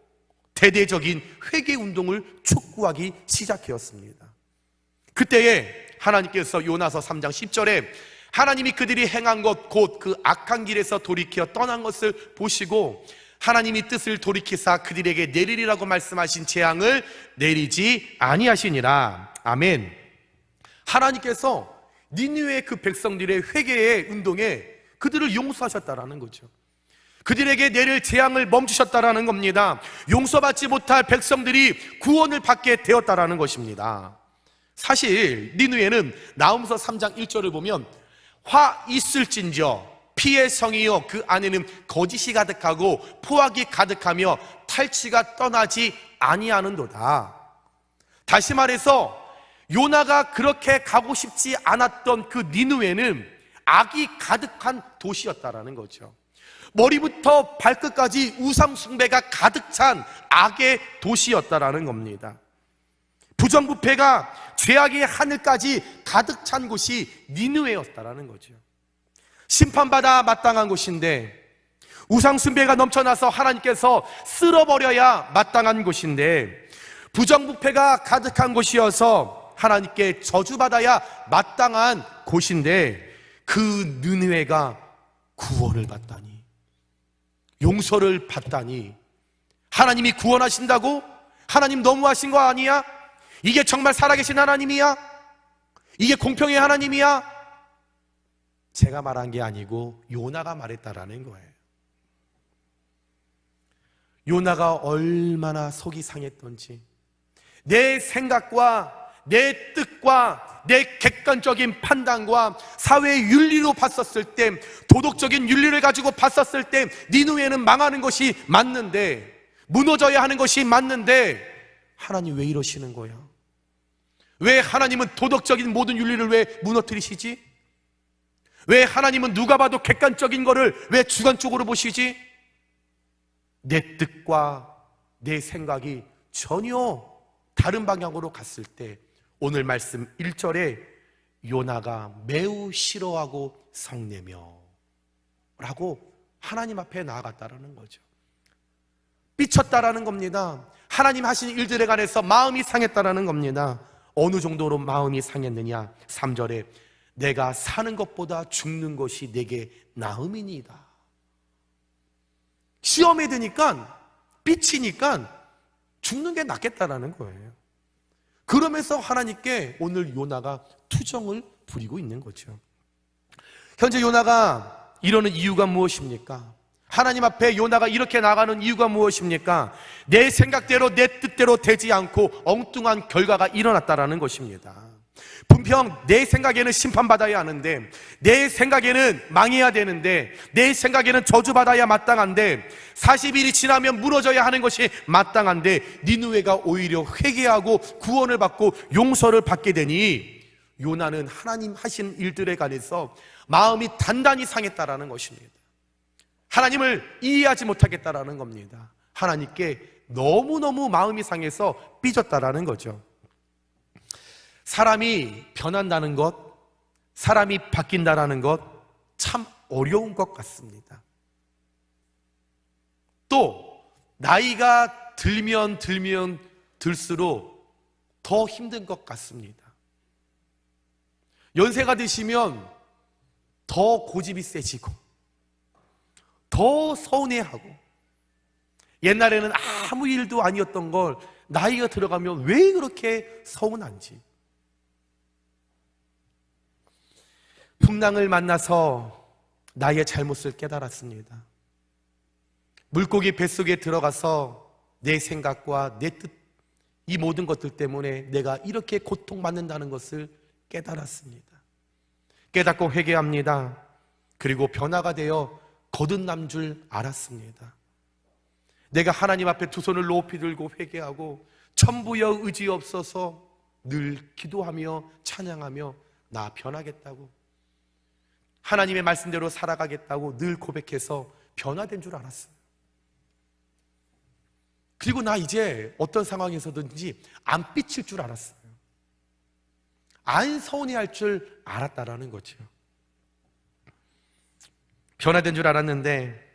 대대적인 회개 운동을 촉구하기 시작하였습니다. 그때에 하나님께서 요나서 3장 10절에 하나님이 그들이 행한 것 곧 그 악한 길에서 돌이켜 떠난 것을 보시고 하나님이 뜻을 돌이키사 그들에게 내리리라고 말씀하신 재앙을 내리지 아니하시니라. 아멘. 하나님께서 니느웨 그 백성들의 회개의 운동에 그들을 용서하셨다라는 거죠. 그들에게 내릴 재앙을 멈추셨다라는 겁니다. 용서받지 못할 백성들이 구원을 받게 되었다라는 것입니다. 사실 니느웨는 나훔서 3장 1절을 보면 화 있을진저 피의 성이요 그 안에는 거짓이 가득하고 포악이 가득하며 탈취가 떠나지 아니하는도다. 다시 말해서 요나가 그렇게 가고 싶지 않았던 그 니느웨는 악이 가득한 도시였다라는 거죠. 머리부터 발끝까지 우상 숭배가 가득 찬 악의 도시였다라는 겁니다. 부정부패가 죄악의 하늘까지 가득 찬 곳이 니느웨였다라는 거죠. 심판받아 마땅한 곳인데, 우상 숭배가 넘쳐나서 하나님께서 쓸어버려야 마땅한 곳인데, 부정부패가 가득한 곳이어서 하나님께 저주받아야 마땅한 곳인데, 그 니느웨가 구원을 받다니, 용서를 받다니, 하나님이 구원하신다고? 하나님 너무하신 거 아니야? 이게 정말 살아계신 하나님이야? 이게 공평의 하나님이야? 제가 말한 게 아니고 요나가 말했다라는 거예요. 요나가 얼마나 속이 상했던지, 내 생각과 내 뜻과 내 객관적인 판단과 사회의 윤리로 봤었을 때, 도덕적인 윤리를 가지고 봤었을 때 니느웨는 망하는 것이 맞는데, 무너져야 하는 것이 맞는데 하나님 왜 이러시는 거야? 왜 하나님은 도덕적인 모든 윤리를 왜 무너뜨리시지? 왜 하나님은 누가 봐도 객관적인 거를 왜 주관적으로 보시지? 내 뜻과 내 생각이 전혀 다른 방향으로 갔을 때 오늘 말씀 1절에 요나가 매우 싫어하고 성내며 라고 하나님 앞에 나아갔다라는 거죠. 삐쳤다라는 겁니다. 하나님 하신 일들에 관해서 마음이 상했다라는 겁니다. 어느 정도로 마음이 상했느냐? 3절에 내가 사는 것보다 죽는 것이 내게 나음이니이다. 시험에 드니까 삐치니까 죽는 게 낫겠다라는 거예요. 그러면서 하나님께 오늘 요나가 투정을 부리고 있는 거죠. 현재 요나가 이러는 이유가 무엇입니까? 하나님 앞에 요나가 이렇게 나가는 이유가 무엇입니까? 내 생각대로 내 뜻대로 되지 않고 엉뚱한 결과가 일어났다라는 것입니다. 분명 내 생각에는 심판받아야 하는데, 내 생각에는 망해야 되는데, 내 생각에는 저주받아야 마땅한데, 40일이 지나면 무너져야 하는 것이 마땅한데 니느웨가 오히려 회개하고 구원을 받고 용서를 받게 되니 요나는 하나님 하신 일들에 관해서 마음이 단단히 상했다라는 것입니다. 하나님을 이해하지 못하겠다라는 겁니다. 하나님께 너무너무 마음이 상해서 삐졌다라는 거죠. 사람이 변한다는 것, 사람이 바뀐다라는 것 참 어려운 것 같습니다. 또 나이가 들면 들수록 더 힘든 것 같습니다. 연세가 드시면 더 고집이 세지고 더 서운해하고, 옛날에는 아무 일도 아니었던 걸 나이가 들어가면 왜 그렇게 서운한지. 풍랑을 만나서 나의 잘못을 깨달았습니다. 물고기 뱃속에 들어가서 내 생각과 내 뜻, 이 모든 것들 때문에 내가 이렇게 고통받는다는 것을 깨달았습니다. 깨닫고 회개합니다. 그리고 변화가 되어 거듭난 줄 알았습니다. 내가 하나님 앞에 두 손을 높이 들고 회개하고 천부여 의지없어서 늘 기도하며 찬양하며 나 변하겠다고, 하나님의 말씀대로 살아가겠다고 늘 고백해서 변화된 줄 알았어요. 그리고 나 이제 어떤 상황에서든지 안 삐칠 줄 알았어요. 안 서운해할 줄 알았다라는 거죠. 변화된 줄 알았는데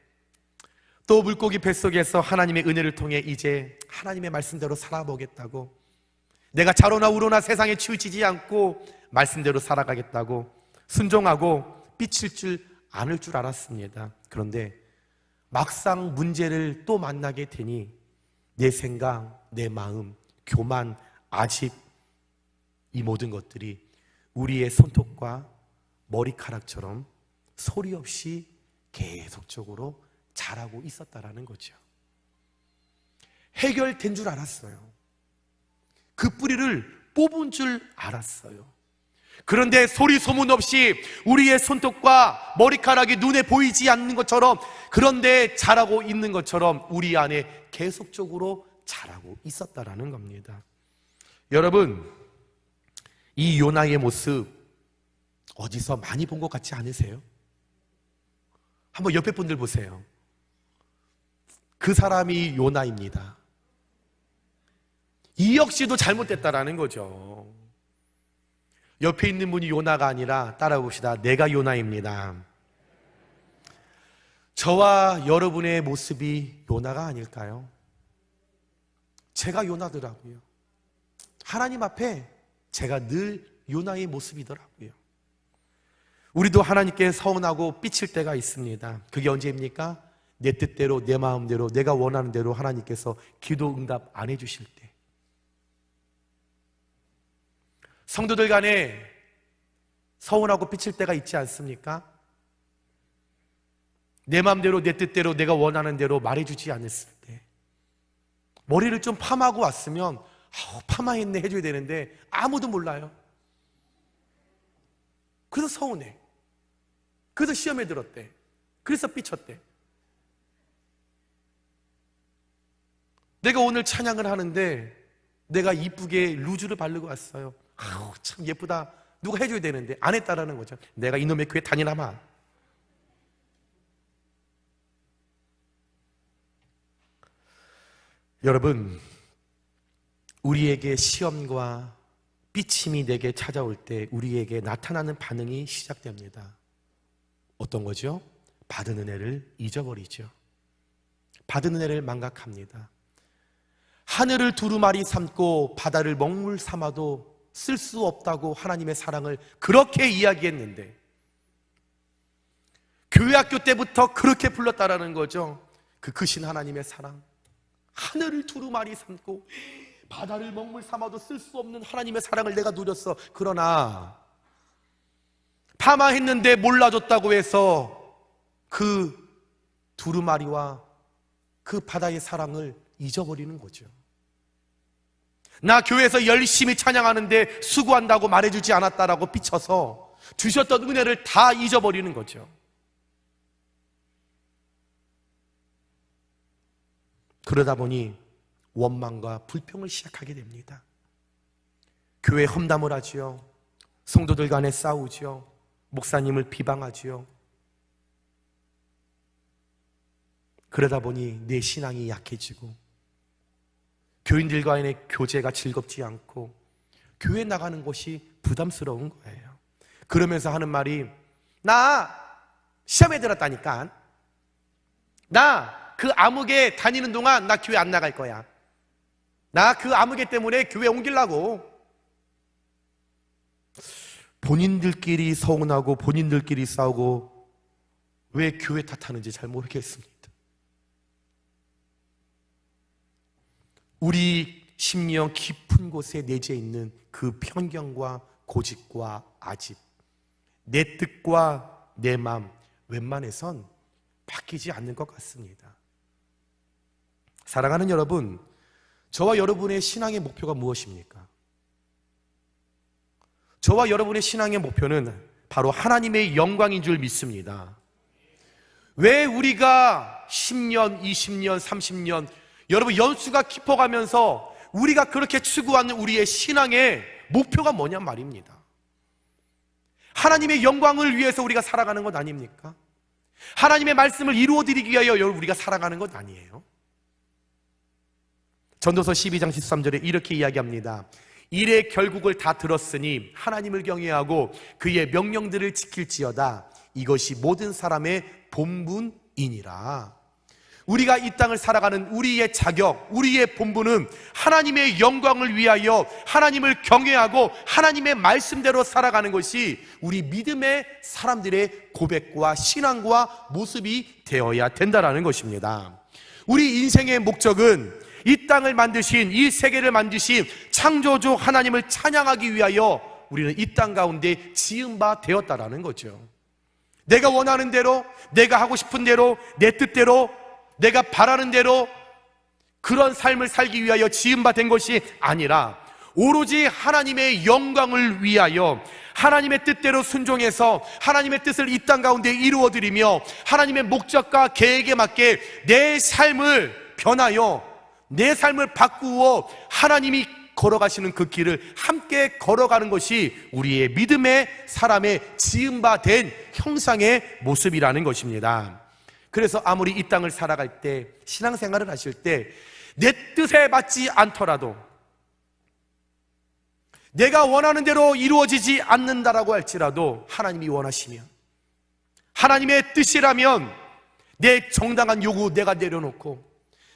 또 물고기 뱃속에서 하나님의 은혜를 통해 이제 하나님의 말씀대로 살아보겠다고, 내가 좌로나 우로나 세상에 치우치지 않고 말씀대로 살아가겠다고 순종하고 삐칠 줄 않을 줄 알았습니다. 그런데 막상 문제를 또 만나게 되니 내 생각, 내 마음, 교만, 아집, 이 모든 것들이 우리의 손톱과 머리카락처럼 소리 없이 계속적으로 자라고 있었다라는 거죠. 해결된 줄 알았어요. 그 뿌리를 뽑은 줄 알았어요. 그런데 소리 소문 없이 우리의 손톱과 머리카락이 눈에 보이지 않는 것처럼, 그런데 자라고 있는 것처럼 우리 안에 계속적으로 자라고 있었다라는 겁니다. 여러분, 이 요나의 모습 어디서 많이 본 것 같지 않으세요? 한번 옆에 분들 보세요. 그 사람이 요나입니다. 이 역시도 잘못됐다라는 거죠. 옆에 있는 분이 요나가 아니라 따라봅시다. 내가 요나입니다. 저와 여러분의 모습이 요나가 아닐까요? 제가 요나더라고요. 하나님 앞에 제가 늘 요나의 모습이더라고요. 우리도 하나님께 서운하고 삐칠 때가 있습니다. 그게 언제입니까? 내 뜻대로, 내 마음대로, 내가 원하는 대로 하나님께서 기도 응답 안 해주실 때. 성도들 간에 서운하고 삐칠 때가 있지 않습니까? 내 마음대로, 내 뜻대로, 내가 원하는 대로 말해주지 않았을 때, 머리를 좀 팜하고 왔으면 파마했네 해줘야 되는데 아무도 몰라요. 그래서 서운해. 그래서 시험에 들었대. 그래서 삐쳤대. 내가 오늘 찬양을 하는데 내가 이쁘게 루즈를 바르고 왔어요. 참 예쁘다. 누가 해줘야 되는데 안 했다라는 거죠. 내가 이놈의 교회 다니나마. 여러분, 우리에게 시험과 삐침이 내게 찾아올 때 우리에게 나타나는 반응이 시작됩니다. 어떤 거죠? 받은 은혜를 잊어버리죠. 받은 은혜를 망각합니다. 하늘을 두루마리 삼고 바다를 먹물 삼아도 쓸 수 없다고 하나님의 사랑을 그렇게 이야기했는데, 교회 학교 때부터 그렇게 불렀다라는 거죠. 그 크신 하나님의 사랑, 하늘을 두루마리 삼고 바다를 먹물 삼아도 쓸 수 없는 하나님의 사랑을 내가 누렸어. 그러나 파마했는데 몰라줬다고 해서 그 두루마리와 그 바다의 사랑을 잊어버리는 거죠. 나 교회에서 열심히 찬양하는데 수고한다고 말해주지 않았다라고 삐쳐서 주셨던 은혜를 다 잊어버리는 거죠. 그러다 보니 원망과 불평을 시작하게 됩니다. 교회 험담을 하지요. 성도들 간에 싸우지요. 목사님을 비방하지요. 그러다 보니 내 신앙이 약해지고 교인들과의 교제가 즐겁지 않고 교회 나가는 것이 부담스러운 거예요. 그러면서 하는 말이, 나 시험에 들었다니까. 나 그 암흑에 다니는 동안 나 교회 안 나갈 거야. 나 그 암흑에 때문에 교회 옮기려고. 본인들끼리 서운하고 본인들끼리 싸우고 왜 교회 탓하는지 잘 모르겠습니다. 우리 심령 깊은 곳에 내재 있는 그 편견과 고집과 아집, 내 뜻과 내 마음 웬만해선 바뀌지 않는 것 같습니다. 사랑하는 여러분, 저와 여러분의 신앙의 목표가 무엇입니까? 저와 여러분의 신앙의 목표는 바로 하나님의 영광인 줄 믿습니다. 왜 우리가 10년, 20년, 30년 여러분 연수가 깊어가면서 우리가 그렇게 추구하는 우리의 신앙의 목표가 뭐냐 말입니다. 하나님의 영광을 위해서 우리가 살아가는 것 아닙니까? 하나님의 말씀을 이루어드리기 위하여 우리가 살아가는 것 아니에요? 전도서 12장 13절에 이렇게 이야기합니다. 일의 결국을 다 들었으니 하나님을 경외하고 그의 명령들을 지킬지어다. 이것이 모든 사람의 본분이니라. 우리가 이 땅을 살아가는 우리의 자격, 우리의 본분은 하나님의 영광을 위하여 하나님을 경외하고 하나님의 말씀대로 살아가는 것이 우리 믿음의 사람들의 고백과 신앙과 모습이 되어야 된다는 것입니다. 우리 인생의 목적은 이 땅을 만드신, 이 세계를 만드신 창조주 하나님을 찬양하기 위하여 우리는 이 땅 가운데 지은 바 되었다라는 거죠. 내가 원하는 대로, 내가 하고 싶은 대로, 내 뜻대로, 내가 바라는 대로 그런 삶을 살기 위하여 지은 바 된 것이 아니라 오로지 하나님의 영광을 위하여 하나님의 뜻대로 순종해서 하나님의 뜻을 이 땅 가운데 이루어드리며 하나님의 목적과 계획에 맞게 내 삶을 변하여 내 삶을 바꾸어 하나님이 걸어가시는 그 길을 함께 걸어가는 것이 우리의 믿음의 사람의 지은 바 된 형상의 모습이라는 것입니다. 그래서 아무리 이 땅을 살아갈 때, 신앙생활을 하실 때 내 뜻에 맞지 않더라도, 내가 원하는 대로 이루어지지 않는다라고 할지라도 하나님이 원하시면, 하나님의 뜻이라면 내 정당한 요구 내가 내려놓고,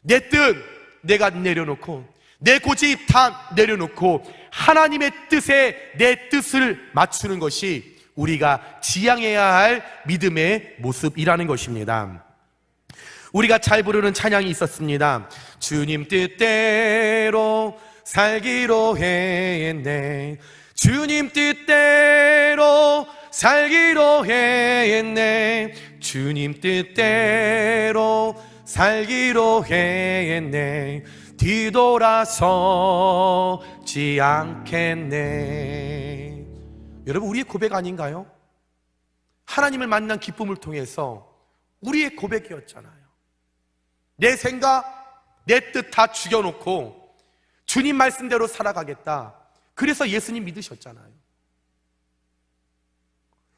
내 뜻 내가 내려놓고, 내 고집 다 내려놓고 하나님의 뜻에 내 뜻을 맞추는 것이 우리가 지향해야 할 믿음의 모습이라는 것입니다. 우리가 잘 부르는 찬양이 있었습니다. 주님 뜻대로 살기로 했네. 주님 뜻대로 살기로 했네. 주님 뜻대로 살기로 했네. 뒤돌아서지 않겠네. 여러분, 우리의 고백 아닌가요? 하나님을 만난 기쁨을 통해서 우리의 고백이었잖아요. 내 생각, 내 뜻 다 죽여놓고 주님 말씀대로 살아가겠다. 그래서 예수님 믿으셨잖아요.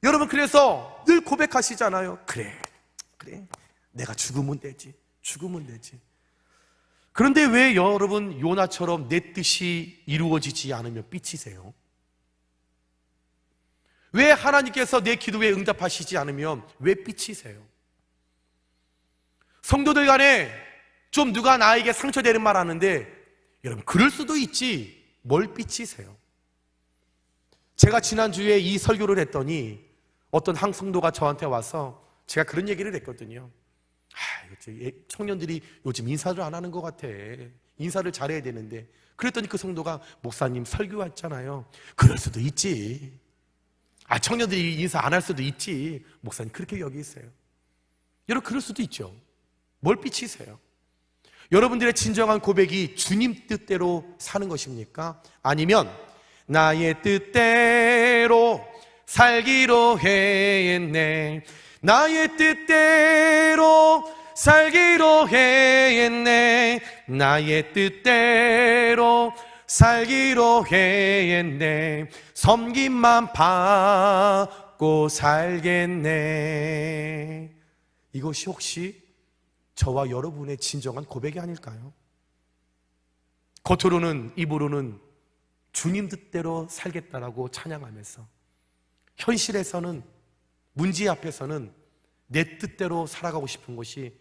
여러분, 그래서 늘 고백하시잖아요. 그래, 내가 죽으면 되지. 그런데 왜 여러분 요나처럼 내 뜻이 이루어지지 않으면 삐치세요? 왜 하나님께서 내 기도에 응답하시지 않으면 왜 삐치세요? 성도들 간에 좀 누가 나에게 상처되는 말 하는데, 여러분, 그럴 수도 있지, 뭘 삐치세요? 제가 지난주에 이 설교를 했더니 어떤 한 성도가 저한테 와서 제가 그런 얘기를 했거든요. 청년들이 요즘 인사를 안 하는 것 같아. 인사를 잘해야 되는데. 그랬더니 그 성도가, 목사님 설교했잖아요. 그럴 수도 있지. 청년들이 인사 안 할 수도 있지. 목사님 그렇게 여기세요. 여러분, 그럴 수도 있죠. 뭘 삐치세요? 여러분들의 진정한 고백이 주님 뜻대로 사는 것입니까? 아니면 나의 뜻대로 살기로 했네, 나의 뜻대로 살기로 했네, 나의 뜻대로 살기로 했네, 섬김만 받고 살겠네. 이것이 혹시 저와 여러분의 진정한 고백이 아닐까요? 겉으로는, 입으로는 주님 뜻대로 살겠다라고 찬양하면서 현실에서는, 문제 앞에서는 내 뜻대로 살아가고 싶은 것이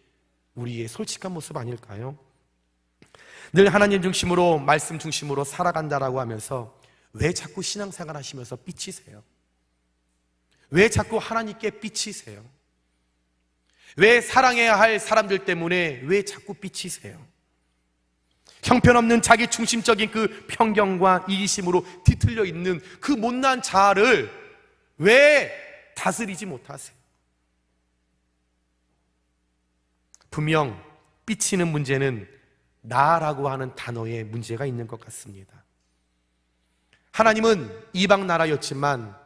우리의 솔직한 모습 아닐까요? 늘 하나님 중심으로, 말씀 중심으로 살아간다라고 하면서 왜 자꾸 신앙생활 하시면서 삐치세요? 왜 자꾸 하나님께 삐치세요? 왜 사랑해야 할 사람들 때문에 왜 자꾸 삐치세요? 형편없는 자기 중심적인 그 편견과 이기심으로 뒤틀려 있는 그 못난 자아를 왜 다스리지 못하세요? 분명 삐치는 문제는 나라고 하는 단어에 문제가 있는 것 같습니다. 하나님은 이방 나라였지만,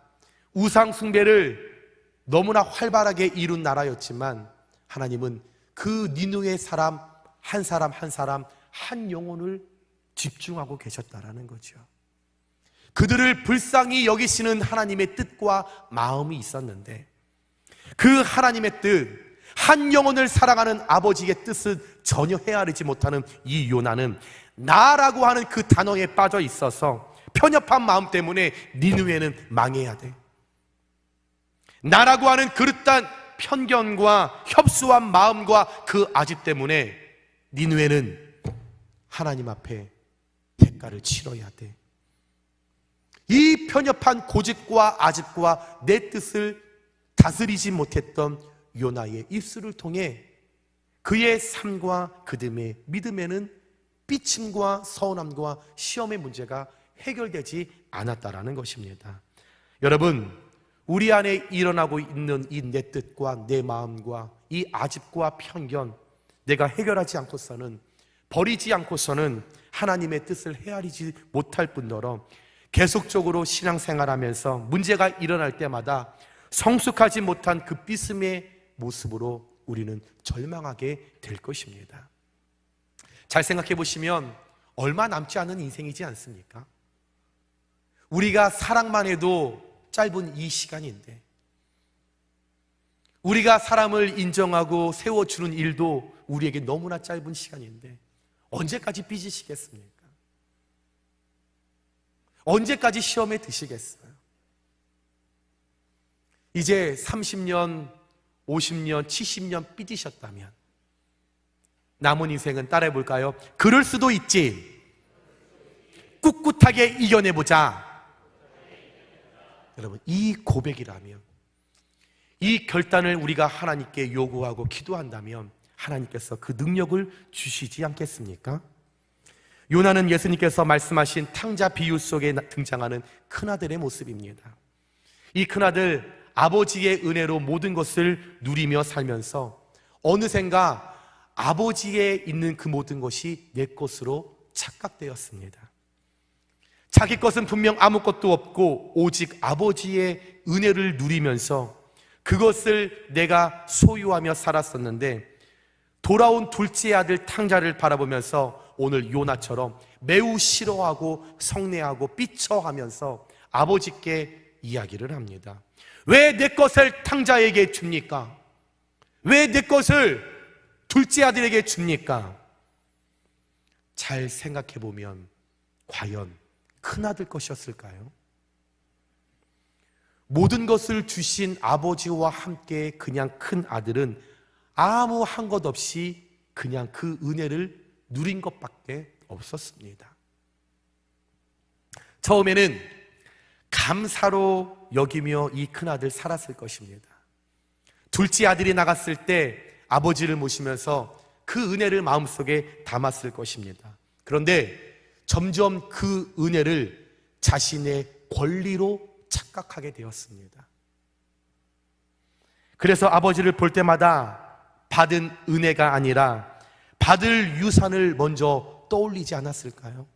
우상 숭배를 너무나 활발하게 이룬 나라였지만, 하나님은 그 니느웨 사람 한 사람 한 사람 한 영혼을 집중하고 계셨다라는 거죠. 그들을 불쌍히 여기시는 하나님의 뜻과 마음이 있었는데, 그 하나님의 뜻, 한 영혼을 사랑하는 아버지의 뜻을 전혀 헤아리지 못하는 이 요나는 나라고 하는 그 단어에 빠져 있어서 편협한 마음 때문에 니느웨는 망해야 돼. 나라고 하는 그릇된 편견과 협소한 마음과 그 아집 때문에 니느웨는 하나님 앞에 대가를 치러야 돼. 이 편협한 고집과 아집과 내 뜻을 다스리지 못했던 요나의 입술을 통해 그의 삶과 그들의 믿음에는 삐침과 서운함과 시험의 문제가 해결되지 않았다라는 것입니다. 여러분, 우리 안에 일어나고 있는 이 내 뜻과 내 마음과 이 아집과 편견, 내가 해결하지 않고서는, 버리지 않고서는 하나님의 뜻을 헤아리지 못할 뿐더러 계속적으로 신앙생활하면서 문제가 일어날 때마다 성숙하지 못한 그 삐슴의 모습으로 우리는 절망하게 될 것입니다. 잘 생각해 보시면 얼마 남지 않은 인생이지 않습니까? 우리가 사랑만 해도 짧은 이 시간인데, 우리가 사람을 인정하고 세워주는 일도 우리에게 너무나 짧은 시간인데 언제까지 삐지시겠습니까? 언제까지 시험에 드시겠어요? 이제 30년, 50년, 70년 삐지셨다면 남은 인생은 따라해 볼까요? 그럴 수도 있지. 꿋꿋하게 이겨내보자. 여러분, 이 고백이라면, 이 결단을 우리가 하나님께 요구하고 기도한다면 하나님께서 그 능력을 주시지 않겠습니까? 요나는 예수님께서 말씀하신 탕자 비유 속에 등장하는 큰아들의 모습입니다. 이 큰아들, 아버지의 은혜로 모든 것을 누리며 살면서 어느샌가 아버지에 있는 그 모든 것이 내 것으로 착각되었습니다. 자기 것은 분명 아무것도 없고 오직 아버지의 은혜를 누리면서 그것을 내가 소유하며 살았었는데, 돌아온 둘째 아들 탕자를 바라보면서 오늘 요나처럼 매우 싫어하고 성내하고 삐쳐하면서 아버지께 이야기를 합니다. 왜 내 것을 탕자에게 줍니까? 왜 내 것을 둘째 아들에게 줍니까? 잘 생각해 보면 과연 큰아들 것이었을까요? 모든 것을 주신 아버지와 함께 그냥 큰 아들은 아무 한 것 없이 그냥 그 은혜를 누린 것밖에 없었습니다. 처음에는 감사로 여기며 이 큰아들 살았을 것입니다. 둘째 아들이 나갔을 때 아버지를 모시면서 그 은혜를 마음속에 담았을 것입니다. 그런데 점점 그 은혜를 자신의 권리로 착각하게 되었습니다. 그래서 아버지를 볼 때마다 받은 은혜가 아니라 받을 유산을 먼저 떠올리지 않았을까요?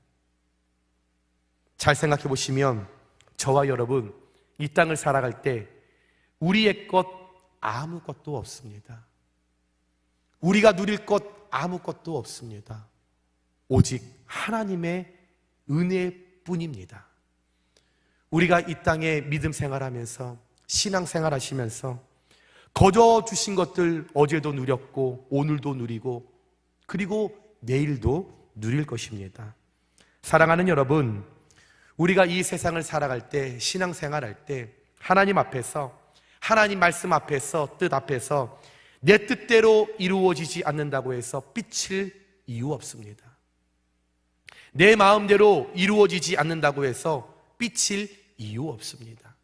잘 생각해 보시면 저와 여러분 이 땅을 살아갈 때 우리의 것 아무것도 없습니다. 우리가 누릴 것 아무것도 없습니다. 오직 하나님의 은혜뿐입니다. 우리가 이 땅에 믿음 생활하면서 신앙 생활하시면서 거저 주신 것들 어제도 누렸고 오늘도 누리고 그리고 내일도 누릴 것입니다. 사랑하는 여러분, 우리가 이 세상을 살아갈 때 신앙 생활할 때 하나님 앞에서 하나님 말씀 앞에서 뜻 앞에서 내 뜻대로 이루어지지 않는다고 해서 삐칠 이유 없습니다. 내 마음대로 이루어지지 않는다고 해서 삐칠 이유 없습니다.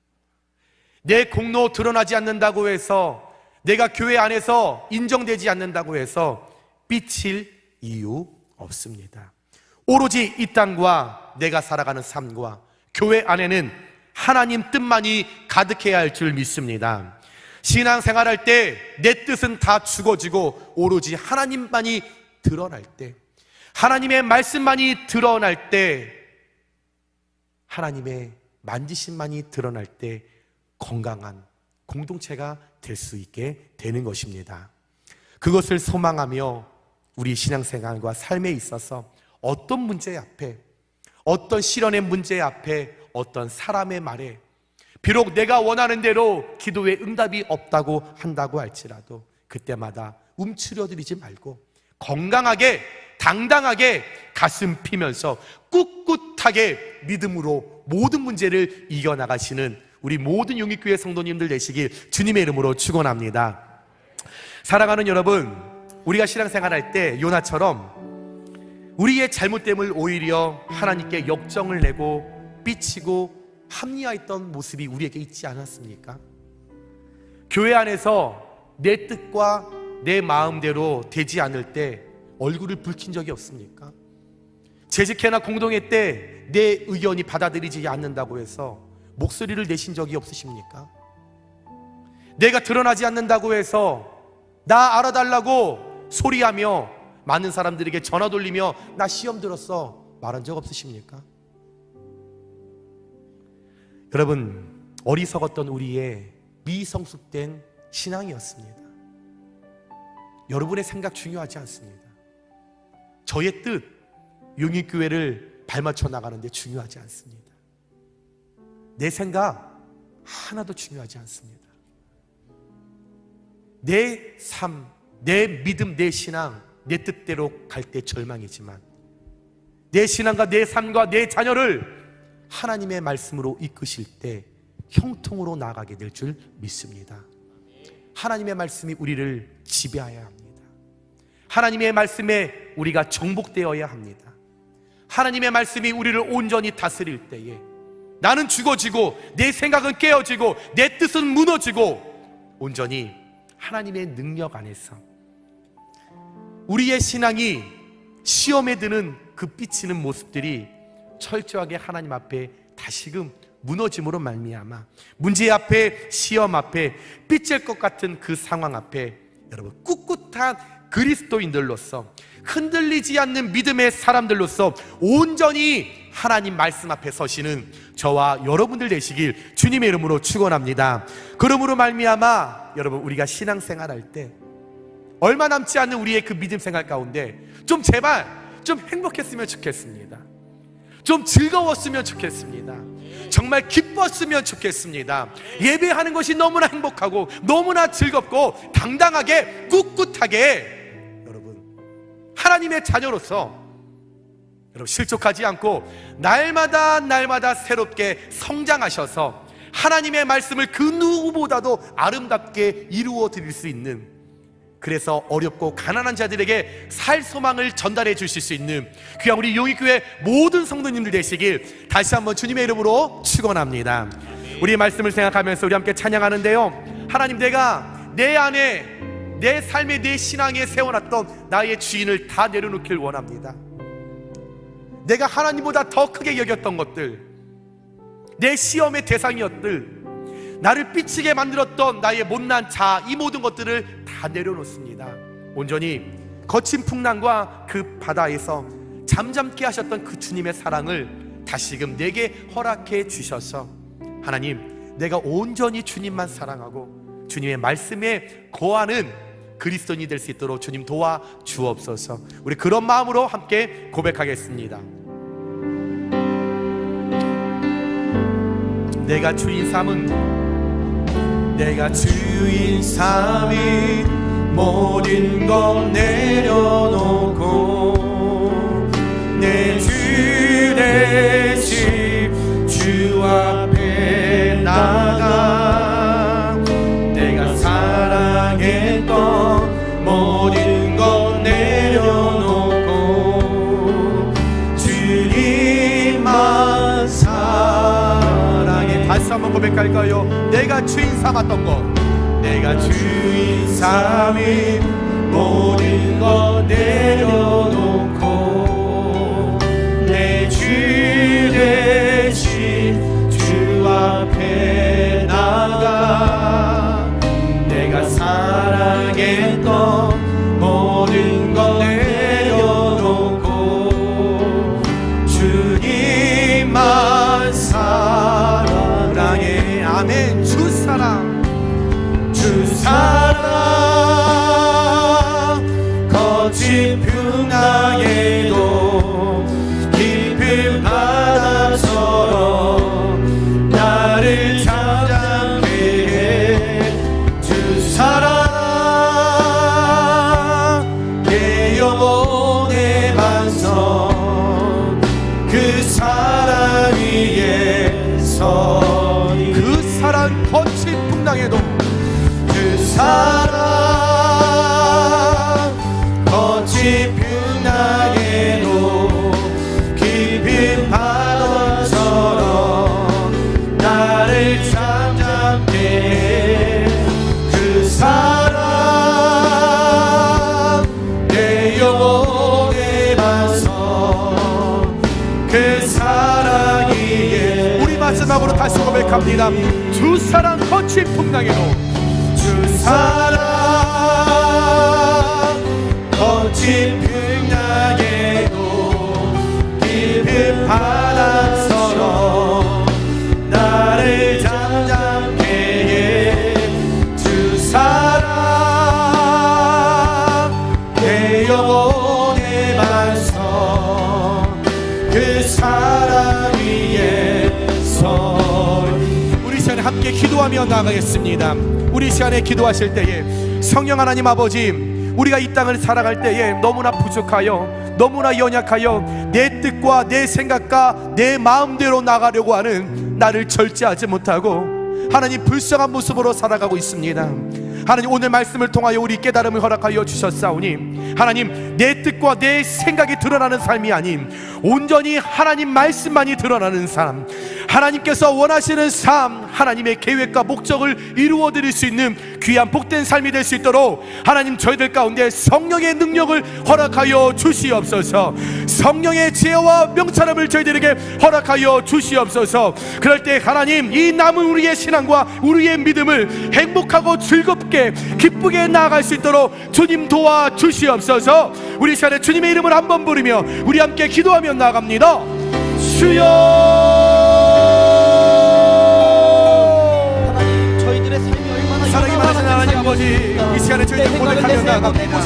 내 공로 드러나지 않는다고 해서 내가 교회 안에서 인정되지 않는다고 해서 삐칠 이유 없습니다. 오로지 이 땅과 내가 살아가는 삶과 교회 안에는 하나님 뜻만이 가득해야 할 줄 믿습니다. 신앙생활할 때 내 뜻은 다 죽어지고 오로지 하나님만이 드러날 때, 하나님의 말씀만이 드러날 때, 하나님의 만지심만이 드러날 때 건강한 공동체가 될 수 있게 되는 것입니다. 그것을 소망하며 우리 신앙생활과 삶에 있어서 어떤 문제 앞에, 어떤 시련의 문제 앞에, 어떤 사람의 말에 비록 내가 원하는 대로 기도에 응답이 없다고 한다고 할지라도 그때마다 움츠려들이지 말고 건강하게 당당하게 가슴 피면서 꿋꿋하게 믿음으로 모든 문제를 이겨나가시는 우리 모든 용익교회 성도님들 되시길 주님의 이름으로 축원합니다. 사랑하는 여러분, 우리가 신앙생활할 때 요나처럼 우리의 잘못됨을 오히려 하나님께 역정을 내고 삐치고 합리화했던 모습이 우리에게 있지 않았습니까? 교회 안에서 내 뜻과 내 마음대로 되지 않을 때 얼굴을 붉힌 적이 없습니까? 재직회나 공동회 때 내 의견이 받아들이지 않는다고 해서 목소리를 내신 적이 없으십니까? 내가 드러나지 않는다고 해서 나 알아달라고 소리하며 많은 사람들에게 전화 돌리며 나 시험 들었어 말한 적 없으십니까? 여러분, 어리석었던 우리의 미성숙된 신앙이었습니다. 여러분의 생각 중요하지 않습니다. 저의 뜻, 용익교회를 발맞춰 나가는데 중요하지 않습니다. 내 생각 하나도 중요하지 않습니다. 내 삶, 내 믿음, 내 신앙, 내 뜻대로 갈 때 절망이지만 내 신앙과 내 삶과 내 자녀를 하나님의 말씀으로 이끄실 때 형통으로 나아가게 될 줄 믿습니다. 하나님의 말씀이 우리를 지배해야 합니다. 하나님의 말씀에 우리가 정복되어야 합니다. 하나님의 말씀이 우리를 온전히 다스릴 때에 나는 죽어지고 내 생각은 깨어지고 내 뜻은 무너지고 온전히 하나님의 능력 안에서 우리의 신앙이 시험에 드는 그 삐치는 모습들이 철저하게 하나님 앞에 다시금 무너짐으로 말미암아 문제 앞에, 시험 앞에, 삐칠 것 같은 그 상황 앞에 여러분 꿋꿋한 그리스도인들로서 흔들리지 않는 믿음의 사람들로서 온전히 하나님 말씀 앞에 서시는 저와 여러분들 되시길 주님의 이름으로 축원합니다. 그러므로 말미암아 여러분 우리가 신앙생활할 때 얼마 남지 않은 우리의 그 믿음 생활 가운데 좀 제발 좀 행복했으면 좋겠습니다. 좀 즐거웠으면 좋겠습니다. 정말 기뻤으면 좋겠습니다. 예배하는 것이 너무나 행복하고 너무나 즐겁고 당당하게 꿋꿋하게 여러분 하나님의 자녀로서 여러분 실족하지 않고 날마다 새롭게 성장하셔서 하나님의 말씀을 그 누구보다도 아름답게 이루어 드릴 수 있는, 그래서 어렵고 가난한 자들에게 살 소망을 전달해 주실 수 있는 귀한 우리 용익교회 모든 성도님들 되시길 다시 한번 주님의 이름으로 축원합니다. 우리의 말씀을 생각하면서 우리 함께 찬양하는데요, 하나님, 내가 내 안에 내 삶에 내 신앙에 세워놨던 나의 주인을 다 내려놓길 원합니다. 내가 하나님보다 더 크게 여겼던 것들, 내 시험의 대상이었들, 나를 삐치게 만들었던 나의 못난 자아, 이 모든 것들을 다 내려놓습니다. 온전히 거친 풍랑과 그 바다에서 잠잠케 하셨던 그 주님의 사랑을 다시금 내게 허락해 주셔서 하나님, 내가 온전히 주님만 사랑하고 주님의 말씀에 거하는 그리스도인이 될 수 있도록 주님 도와 주옵소서. 우리 그런 마음으로 함께 고백하겠습니다. 내가 주인 삼은, 내가 주인 삼은 모든 것 내려놓고 내 주 대신 주 앞에 나가 내가 사랑했던 모든 것 내려놓고 주님만 사랑해. 다시 한번 고백할까요? 내가 주인 삼았던 것, 내가 주인 삼은 모든 것 내려놓고 내 주 대신 주 앞에 나가 내가 사랑했던 모든 것 내려놓고 주님만 사랑해. 아멘. 주 사랑, 주 사랑 거친 풍랑에도 깊은 바다처럼 나를 잠잠케 해. 주 사랑 내 영혼의 반성, 그 사랑 위에서 그 사랑 거친 풍랑에도 그 사랑 거친 풍랑에도 깊은 바다처럼 나를 잠잠케 해. 그 사랑 내 영혼의 반성, 그 사랑 위에. 우리 마지막으로 다시 고백합니다. 주 사랑 거친 풍랑에도, 주 사랑 거친 풍랑에도 깊은 바다처럼 나를 잠잠케 해. 주 사랑 내 영혼의 반성, 그 사랑 위에서. 우리 시간에 함께 기도하며 나아가겠습니다. 우리 시간에 기도하실 때에 성령 하나님 아버지, 우리가 이 땅을 살아갈 때에 너무나 부족하여 너무나 연약하여 내 뜻과 내 생각과 내 마음대로 나가려고 하는 나를 절제하지 못하고 하나님 불쌍한 모습으로 살아가고 있습니다. 하나님, 오늘 말씀을 통하여 우리 깨달음을 허락하여 주셨사오니 하나님, 내 뜻과 내 생각이 드러나는 삶이 아닌 온전히 하나님 말씀만이 드러나는 삶, 하나님께서 원하시는 삶, 하나님의 계획과 목적을 이루어 드릴 수 있는 귀한 복된 삶이 될 수 있도록 하나님, 저희들 가운데 성령의 능력을 허락하여 주시옵소서. 성령의 지혜와 명철함을 저희들에게 허락하여 주시옵소서. 그럴 때 하나님, 이 남은 우리의 신앙과 우리의 믿음을 행복하고 즐겁게 기쁘게 나아갈 수 있도록 주님 도와 주시옵소서. 우리 시간에 주님의 이름을 한번 부르며 우리 함께 기도하며 나아갑니다. 주여. 하나님, 저희들의 삶이 얼마나 사랑이 많으신 하나님 아버지, 이 시간에 저희들 고백하며 나아갑니다.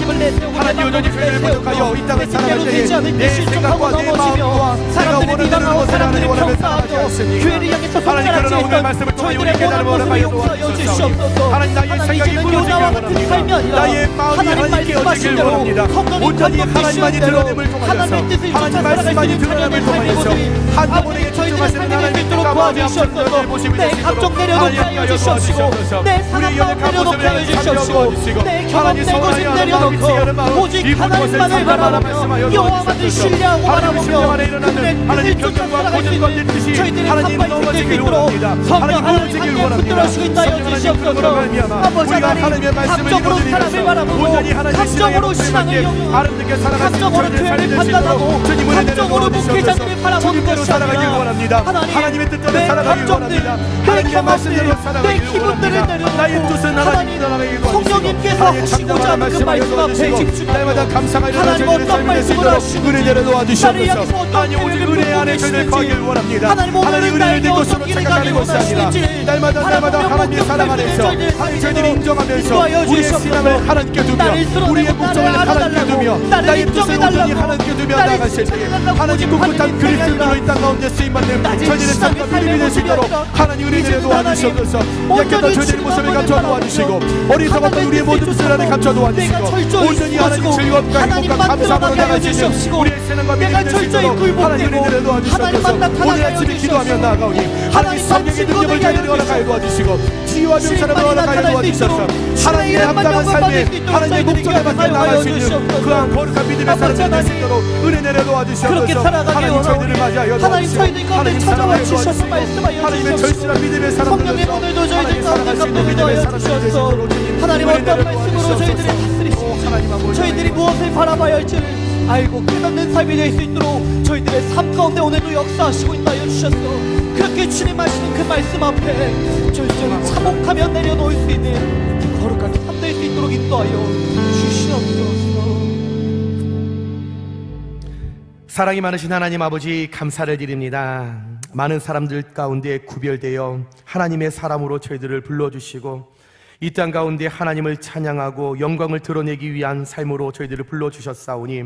하나님 여전히 저희를 부족하여 이 땅을 살아갈 때에 내 생각과 내 마음과 내가 원하는 것을 하나님 원하며 살아가지 않습니까? 하나님 그러나 오늘 말씀을 통해 우리 깨달음을 허락하여 도와주셨사오니 하나님 나의 생각이 무너지길 원합니다. 나의 마음이 하나님께 얹히길 원합니다. 온전히 하나님만이 드러냄을 통하여서 하나님 말씀만이 드러냄을 통하여서 한번에게 집중하시는 하나님의 뜻과 마음이 앞서는 모습이 되시도록 하나님 하여 도와주시옵소서. 우리의 연약한 모습을 참여하여 도와주시고 하나님 소원하여 하는 마음이 지하는 마음 이분 것을 참여하라 말씀하여 도와주시옵소서. 하나님 신령 안에 일어나는 하나님 경륜과 고전과 뜻이 하나님 넘어지길 원합니다. 하나님 넘어지길 원합니다. 성령 하나님 그러므로 말미암아 우리가 하나님의 말씀을 이루어드리면서 온전히 하나님의 신앙에 맞게 아름답게 살아가는 저희들 살게 되시도록 주님 은혜 내려 도와주시옵소서. 주님대로 살아가길 원합니다. 하나님의 뜻대로 살아가길 원합니다. 하나님의 말씀대로 살아가길 원합니다. 나의 뜻은 하나님이 나가길 원하시고 성령님께서 하시고자 하는 그 말씀 앞에 집중하고 날마다 감사가 일어나 하나님 저희들의 어떤 삶이 될 수 있도록 말씀을 은혜 내려 도와주시옵소서. 하시고 하나님 오직 은혜 안에 저희들 거하길 원합니다. 하나님 하나님 은혜를 나에게 듣고 어떤 서로 길을 생각하는 것이 아니라 원하시는지 날마다 하나님의 사랑 안에서 하나님 저희들이 인정하면서 우리의 신앙을 하나님께 두며 우리의 목적을 하나님께 두며 나의 뜻을 온전히 하나님께 두며 나아가실 때에 하나님 꿋꿋한 그리스도인으로 이 땅 가운데 쓰임받는 저희들의 삶과 믿음이 될 수 있도록 하나님 은혜 내려 도와주시옵소서. 약했던 저희들의 모습을 감춰 도와주시고 어리석었던 우리의 모든 것을 안에 감춰 도와주시고 온전히 하나님 즐겁과 행복과 감사함으로 나갈 수 있는 우리의 신앙과 믿음이 될 수 있도록 하나님 은혜 내려 도와주시옵소서. 오늘 아침에 기도하며 나아가오니 하나님 성령의 능력을 저희들이 허락하여 도와주시고 치유와 병사를 허락하여 도와주셔서 하나님의 합당한 삶에 하나님의 목적에 맞게 나아갈 수 있는 그한 거룩한 믿음의 사람이 될 수 있도록 은혜 내려 도와주시옵소서. 하나님 저희들을 맞이하여 도와주시고 하나님 사랑하여 도와주시고 하나님의 절실한 믿음의 사람들로서 하나님 살아갈 수 있는 믿음의 사람들이 될 수 있도록 주님 하나님 은혜 어떤 내려 말씀으로 저희들이 도와주시옵소서. 하나님 아버지 저희들이 무엇을 바라봐야 할지를 알고 깨닫는 삶이 될 수 있도록 저희들의 삶 가운데 오늘도 역사하시고 있나요 주셨어. 그렇게 주님 하시는 그 말씀 앞에 저희들을 참혹하며 내려놓을 수 있는 거룩한 삶 될 수 있도록 인도하여 주시옵소서. 사랑이 많으신 하나님 아버지 감사를 드립니다. 많은 사람들 가운데 구별되어 하나님의 사람으로 저희들을 불러주시고 이 땅 가운데 하나님을 찬양하고 영광을 드러내기 위한 삶으로 저희들을 불러주셨사오니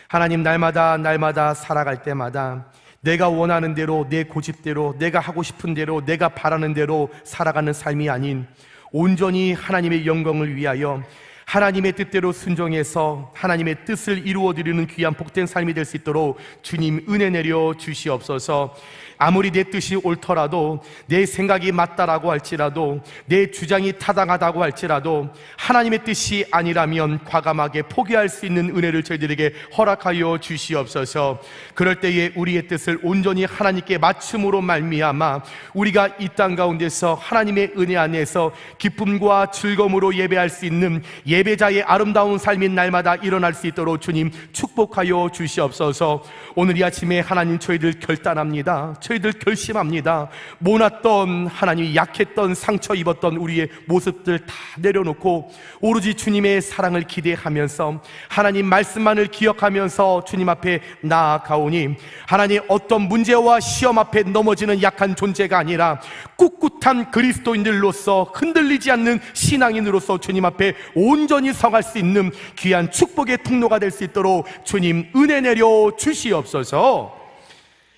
하나님 날마다 살아갈 때마다 내가 원하는 대로 내 고집대로 내가 하고 싶은 대로 내가 바라는 대로 살아가는 삶이 아닌 온전히 하나님의 영광을 위하여 하나님의 뜻대로 순종해서 하나님의 뜻을 이루어드리는 귀한 복된 삶이 될 수 있도록 주님 은혜 내려 주시옵소서. 아무리 내 뜻이 옳더라도 내 생각이 맞다라고 할지라도 내 주장이 타당하다고 할지라도 하나님의 뜻이 아니라면 과감하게 포기할 수 있는 은혜를 저희들에게 허락하여 주시옵소서. 그럴 때에 우리의 뜻을 온전히 하나님께 맞춤으로 말미암아 우리가 이 땅 가운데서 하나님의 은혜 안에서 기쁨과 즐거움으로 예배할 수 있는 예배자의 아름다운 삶인 날마다 일어날 수 있도록 주님 축복하여 주시옵소서. 오늘 이 아침에 하나님 저희들 결단합니다. 저희들 결심합니다. 모났던 하나님이 약했던 상처 입었던 우리의 모습들 다 내려놓고 오로지 주님의 사랑을 기대하면서 하나님 말씀만을 기억하면서 주님 앞에 나아가오니 하나님 어떤 문제와 시험 앞에 넘어지는 약한 존재가 아니라 꿋꿋한 그리스도인들로서 흔들리지 않는 신앙인으로서 주님 앞에 온전히 서갈 수 있는 귀한 축복의 통로가 될 수 있도록 주님 은혜 내려 주시옵소서.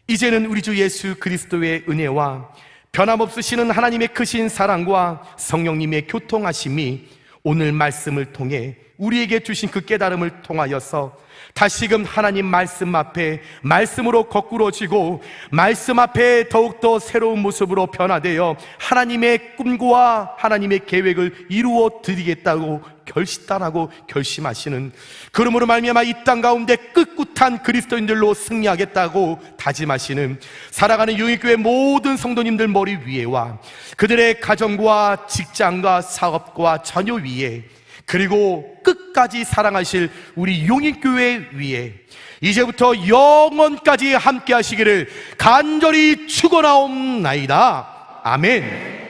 이제는 우리 주 예수 그리스도의 은혜와 변함없으시는 하나님의 크신 사랑과 성령님의 교통하심이 오늘 말씀을 통해 우리에게 주신 그 깨달음을 통하여서 다시금 하나님 말씀 앞에 말씀으로 거꾸러지고 말씀 앞에 더욱더 새로운 모습으로 변화되어 하나님의 꿈과 하나님의 계획을 이루어 드리겠다고 결단하고 결심하시는, 그러므로 말미암아 이 땅 가운데 꿋꿋한 그리스도인들로 승리하겠다고 다짐하시는 사랑하는 용인교회 모든 성도님들 머리 위에와 그들의 가정과 직장과 사업과 자녀 위에 그리고 끝까지 사랑하실 우리 용인교회 위에 이제부터 영원까지 함께 하시기를 간절히 축원하옵나이다. 아멘.